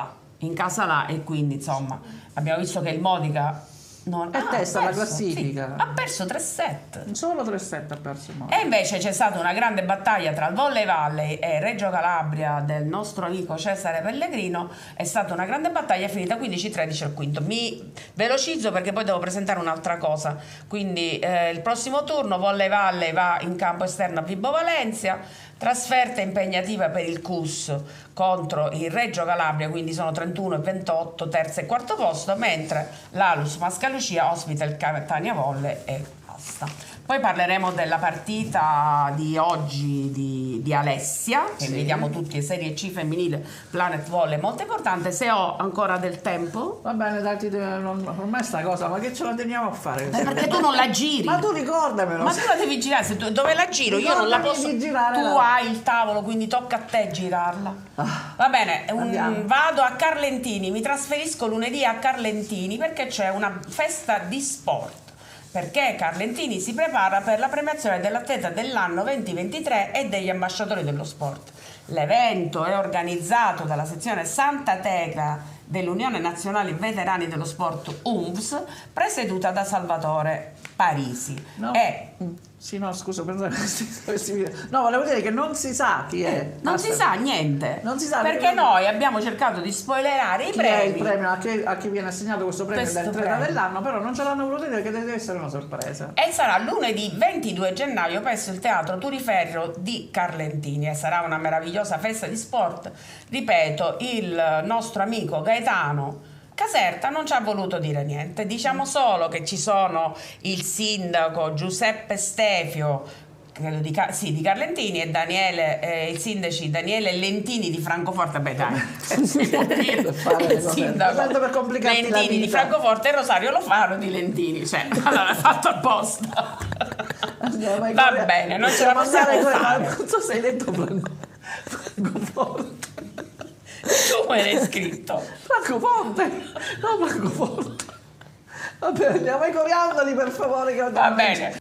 S4: là, e quindi insomma abbiamo visto che il Modica
S3: è testa alla classifica.
S4: Sì, ha perso 3-7.
S3: Solo 3-7 ha perso il Modica.
S4: E invece c'è stata una grande battaglia tra il Volley Valley e Reggio Calabria del nostro amico Cesare Pellegrino. È stata una grande battaglia, finita 15-13 al quinto. Mi velocizzo perché poi devo presentare un'altra cosa. Quindi il prossimo turno Volley Valley va in campo esterno a Vibo Valencia. Trasferta impegnativa per il CUS contro il Reggio Calabria, quindi sono 31 e 28, terzo e quarto posto, mentre l'Alus Mascalucia ospita il Catania Volley e basta. Poi parleremo della partita di oggi di Alessia, che vediamo tutti, serie C femminile, Planet Volley, molto importante. Se ho ancora del tempo.
S3: Va bene, dai, ormai sta cosa, ma che ce la teniamo a fare?
S4: Perché tu non la giri.
S3: Ma tu ricordamelo.
S4: Ma tu la devi girare, dove la giro? Io non la posso. Tu hai il tavolo, quindi tocca a te girarla. Va bene, vado a Carlentini, mi trasferisco lunedì a Carlentini perché c'è una festa di sport. Perché Carlentini si prepara per la premiazione dell'atleta dell'anno 2023 e degli ambasciatori dello sport. L'evento è organizzato dalla sezione Santa Tecla dell'Unione Nazionale Veterani dello Sport UNVS, presieduta da Salvatore Parisi.
S3: Sì, no, scusa, pensavo no, volevo dire che non si sa chi è.
S4: Non si sa niente.
S3: Non si sa
S4: perché noi abbiamo cercato di spoilerare i
S3: chi
S4: premi.
S3: è il premio, a chi viene assegnato questo premio del atleta dell'anno, però non ce l'hanno voluto dire che deve essere una sorpresa.
S4: E sarà lunedì 22 gennaio presso il Teatro Turiferro di Carlentini e sarà una meravigliosa festa di sport. Ripeto, il nostro amico Gaetano Caserta non ci ha voluto dire niente, diciamo solo che ci sono il sindaco Giuseppe Stefio, credo di Carlentini, e Daniele, il sindaci Daniele Lentini di Francoforte. Beh dai, il sindaco Lentini di Francoforte e Rosario Lofaro di Lentini, cioè allora è fatto apposta. Va bene, non ce la possiamo fare.
S3: Non so se hai detto Francoforte.
S4: Come l'hai scritto?
S3: Francoforte, no, Francoforte. Va bene, andiamo ai coriandoli per favore. Che
S4: va bene.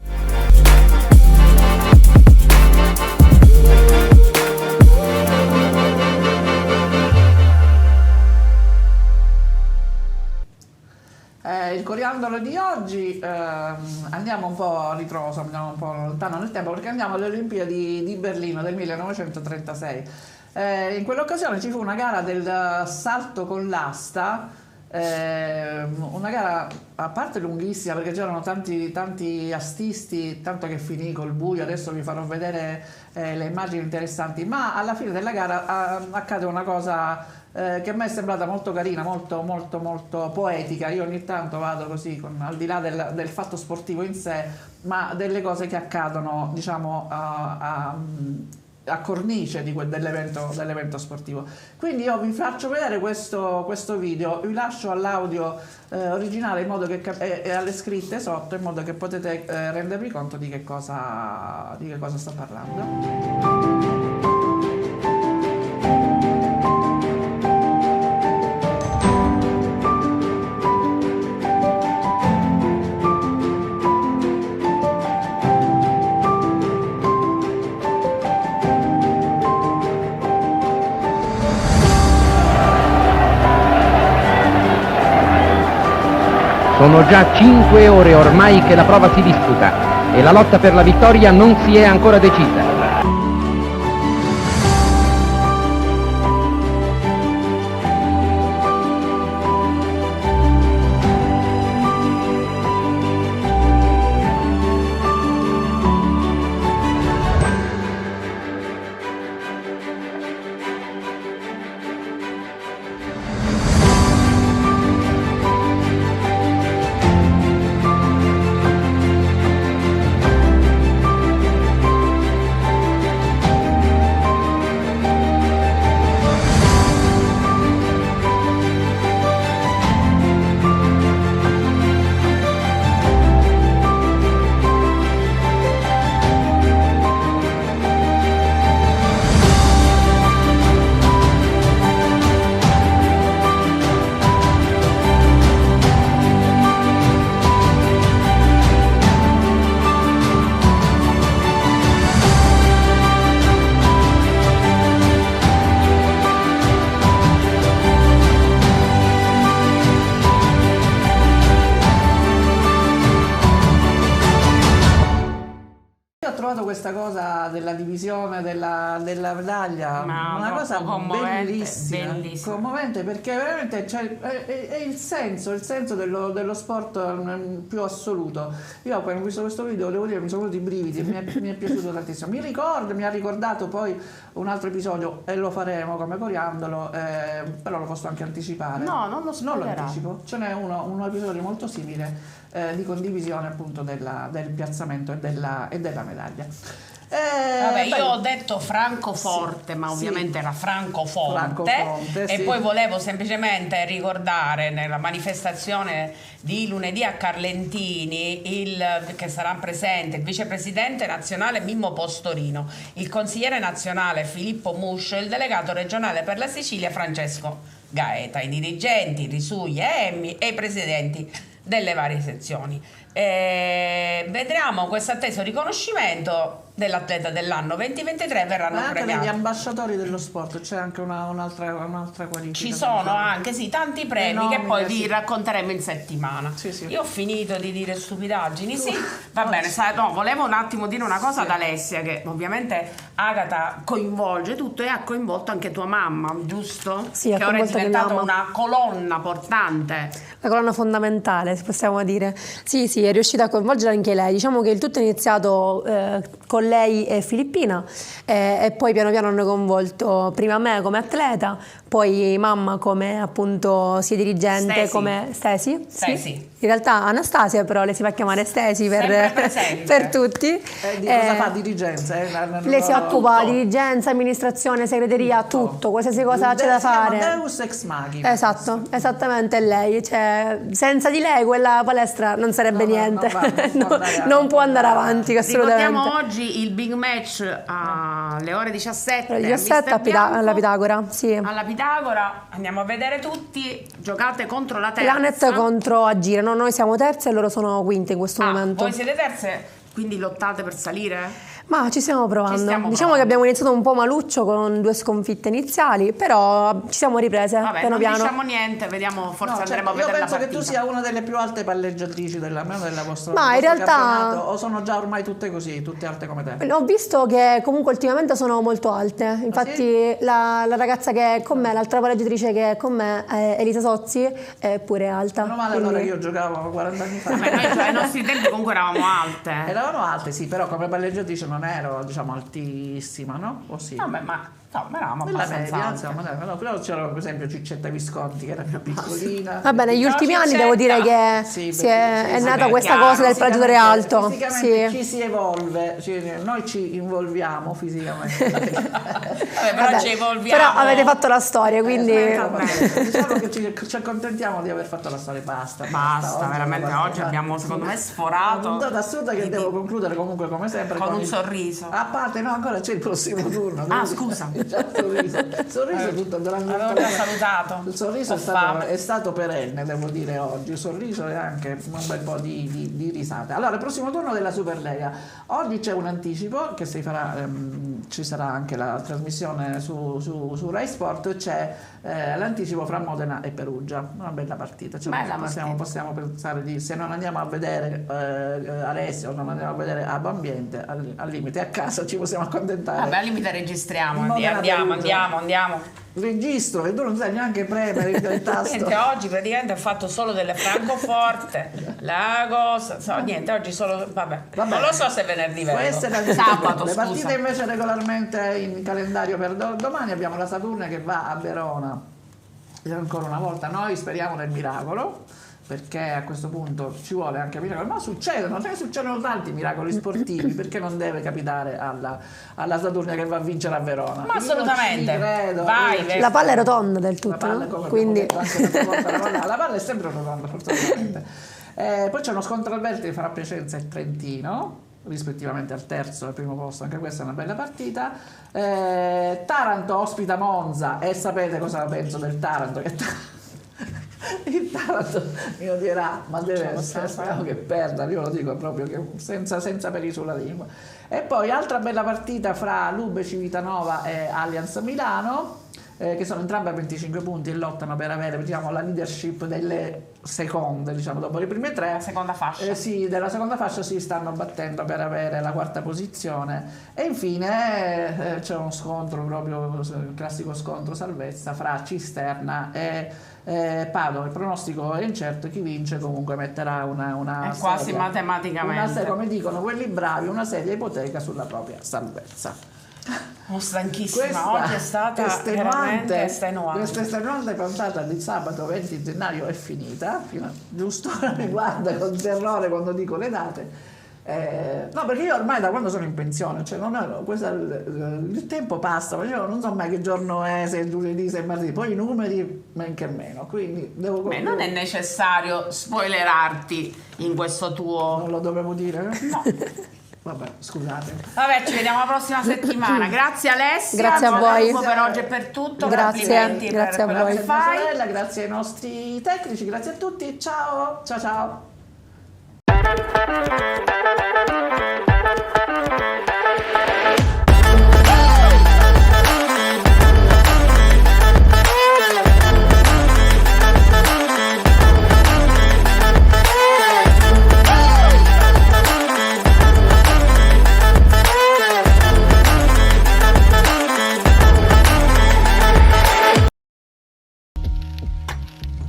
S3: Il coriandolo di oggi andiamo un po' a ritroso, andiamo un po' lontano nel tempo perché andiamo alle Olimpiadi di Berlino del 1936. In quell'occasione ci fu una gara del salto con l'asta, una gara a parte lunghissima perché c'erano tanti astisti, tanto che finì col buio. Adesso vi farò vedere le immagini interessanti, ma alla fine della gara accade una cosa che a me è sembrata molto carina, molto poetica. Io ogni tanto vado così, al di là del fatto sportivo in sé, ma delle cose che accadono, diciamo, a cornice dell'evento sportivo. Quindi io vi faccio vedere questo video, vi lascio all'audio originale in modo che e alle scritte sotto, in modo che potete rendervi conto di che cosa sto parlando.
S7: Sono già 5 ore ormai che la prova si disputa e la lotta per la vittoria non si è ancora decisa.
S3: ho trovato questa cosa della divisione della medaglia una cosa bellissima, commovente, perché veramente è il senso dello sport più assoluto. Io quando ho visto questo video, devo dire, mi sono venuti i brividi, mi è piaciuto tantissimo. Mi ha ricordato poi un altro episodio, e lo faremo come coriandolo, però lo posso anche anticipare.
S4: No, non lo
S3: anticipo. Ce n'è un episodio molto simile di condivisione appunto del piazzamento e della medaglia.
S4: Vabbè, io ho detto Francoforte, ma ovviamente era Francofonte, e poi volevo semplicemente ricordare nella manifestazione di lunedì a Carlentini che sarà presente il vicepresidente nazionale Mimmo Postorino, il consigliere nazionale Filippo Muscio e il delegato regionale per la Sicilia Francesco Gaeta, i dirigenti Risugli e Emmi e i presidenti delle varie sezioni. Vedremo questo atteso riconoscimento dell'atleta dell'anno 2023, verranno
S3: anche
S4: premiati
S3: degli ambasciatori dello sport, c'è anche un'altra qualifica.
S4: Ci sono anche tanti premi che poi vi racconteremo in settimana.
S3: Sì.
S4: Io ho finito di dire stupidaggini, sì, va bene. Volevo un attimo dire una cosa ad Alessia, che ovviamente Agata coinvolge tutto e ha coinvolto anche tua mamma, giusto?
S5: Sì,
S4: che ora è diventata una colonna portante,
S5: la colonna fondamentale, possiamo dire. Sì, è riuscita a coinvolgere anche lei. Diciamo che il tutto è iniziato con lei e Filippina, e poi piano piano hanno coinvolto prima me come atleta, poi mamma come appunto sia dirigente,
S4: Stesi.
S5: come Stesi.
S4: Sì.
S5: In realtà Anastasia, però le si fa chiamare Stesi per tutti.
S3: Di cosa fa dirigenza?
S5: Lei si occupa di dirigenza, amministrazione, segreteria, tutto, qualsiasi cosa c'è da fare.
S3: Deus ex machina.
S5: Esatto, esattamente lei. Cioè, senza di lei quella palestra non sarebbe niente. Non può andare avanti, assolutamente.
S4: Ricordiamo oggi il big match alle ore 17.
S5: Alle 17 alla Pitagora, sì.
S4: Alla Pitagora, andiamo a vedere tutti. Giocate contro la terza.
S5: Planet contro Agire, no, noi siamo terze e loro sono quinte in questo momento.
S4: Voi siete terze, quindi lottate per salire?
S5: Ma ci stiamo provando. Diciamo che abbiamo iniziato un po' maluccio con 2 sconfitte iniziali, però ci siamo riprese.
S4: Vabbè,
S5: piano
S4: non
S5: piano.
S4: diciamo niente, vediamo, forse andremo a vedere la partita.
S3: Io penso che tu sia una delle più alte palleggiatrici della vostra
S5: Ma in realtà
S3: campionato, o sono già ormai tutte così, tutte alte come te?
S5: Ho visto che comunque ultimamente sono molto alte. Infatti la ragazza che è con me, l'altra palleggiatrice che è con me, Elisa Sozzi, è pure alta.
S3: Meno male allora che io giocavo 40 anni fa.
S4: Noi ai nostri tempi comunque eravamo alte.
S3: Eravamo alte, sì, però come palleggiatrice non ero, diciamo, altissima, no? O sì?
S4: Vabbè, ma eravamo
S3: nella
S4: abbastanza
S3: media,
S4: alte.
S3: insomma, no, però c'era per esempio Ciccetta Visconti che era più piccolina.
S5: Vabbè, negli ultimi anni devo dire che è nata questa
S4: chiaro,
S5: cosa del palleggiatore alto.
S3: Fisicamente
S5: Sì.
S3: ci si evolve, noi ci involviamo fisicamente.
S4: Però ci evolviamo.
S5: Però avete fatto la storia, quindi
S3: diciamo che ci accontentiamo di aver fatto la storia, basta,
S4: veramente oggi abbiamo secondo me sforato.
S3: Una puntata assurda che devo concludere comunque come sempre
S4: con un sorriso.
S3: A parte, no, ancora c'è il prossimo turno.
S4: Scusa.
S3: Sorriso tutto durante
S4: avevo già salutato.
S3: Il sorriso è stato perenne, devo dire, oggi. Il sorriso e anche un bel po' di risate. Allora, il prossimo turno della Superlega. Oggi c'è un anticipo che si farà, ci sarà anche la trasmissione su Rai Sport. C'è l'anticipo fra Modena e Perugia. Una bella partita. Possiamo pensare di, se non andiamo a vedere Alessio o non andiamo a vedere Abo Ambiente, al limite a casa ci possiamo accontentare.
S4: Vabbè, al limite registriamo. Andiamo.
S3: Registro e tu non sai neanche premere il tasto.
S4: Oggi praticamente ho fatto solo delle Francoforte, Lagos, niente, oggi solo, vabbè. Non lo so se venerdì vengo. Sabato,
S3: le
S4: scusa.
S3: partite invece regolarmente in calendario per domani abbiamo la Saturnia che va a Verona. E ancora una volta noi speriamo nel miracolo, perché a questo punto ci vuole anche miracolo, ma succedono tanti miracoli sportivi, perché non deve capitare alla Saturnia che va a vincere a Verona.
S4: Ma assolutamente,
S3: credo,
S5: la palla è rotonda del tutto, quindi
S3: la palla è sempre rotonda, fortunatamente. Poi c'è uno scontro al vertice fra Piacenza e Trentino, rispettivamente al terzo e al primo posto. Anche questa è una bella partita. Taranto ospita Monza, e sapete cosa penso del Taranto, il Taranto mi odierà, ma deve essere, speriamo che perda, io lo dico proprio che senza peli sulla lingua. E poi altra bella partita fra Lube Civitanova e Allianz Milano. che sono entrambe a 25 punti e lottano per avere, diciamo, la leadership delle seconde, diciamo, dopo le prime tre.
S4: La seconda fascia.
S3: Sì, della seconda fascia si stanno battendo per avere la quarta posizione. E infine c'è uno scontro, proprio il classico scontro salvezza fra Cisterna e Padova. Il pronostico è incerto, chi vince comunque metterà una
S4: È quasi
S3: sedia,
S4: matematicamente.
S3: come dicono quelli bravi, una sedia ipoteca sulla propria salvezza.
S4: Oh, stanchissima, oggi è stata veramente estenuante.
S3: Questa estenuante puntata di sabato 20 gennaio è finita, giusto? Mi guarda con terrore quando dico le date. No, perché io ormai da quando sono in pensione, cioè non è, il tempo passa, ma io non so mai che giorno è, se è giovedì, se è martedì, poi i numeri men che meno, quindi devo...
S4: Beh, non è necessario spoilerarti in questo tuo...
S3: Non lo dovevo dire?
S4: No.
S3: Vabbè, scusate.
S4: Vabbè, ci vediamo la prossima settimana. Grazie Alessia.
S5: Grazie a voi.
S4: Per oggi è per tutto.
S5: Grazie,
S4: Complimenti
S5: grazie
S4: per
S5: a
S4: quello
S5: voi.
S4: che
S3: Grazie a
S4: fai.
S3: mia sorella, grazie ai nostri tecnici, grazie a tutti. Ciao, ciao, ciao.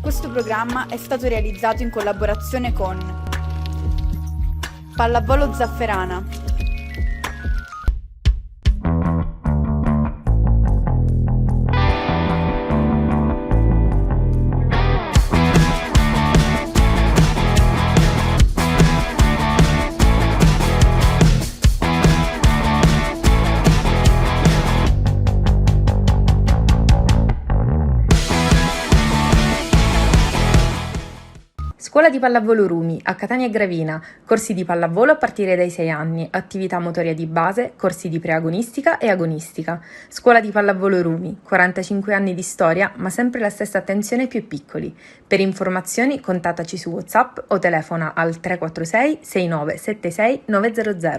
S1: Questo programma è stato realizzato in collaborazione con Pallavolo Zafferana.
S2: Scuola di Pallavolo Rumi, a Catania e Gravina, corsi di pallavolo a partire dai 6 anni, attività motoria di base, corsi di preagonistica e agonistica. Scuola di Pallavolo Rumi, 45 anni di storia, ma sempre la stessa attenzione ai più piccoli. Per informazioni contattaci su WhatsApp o telefona al 346 6976 900.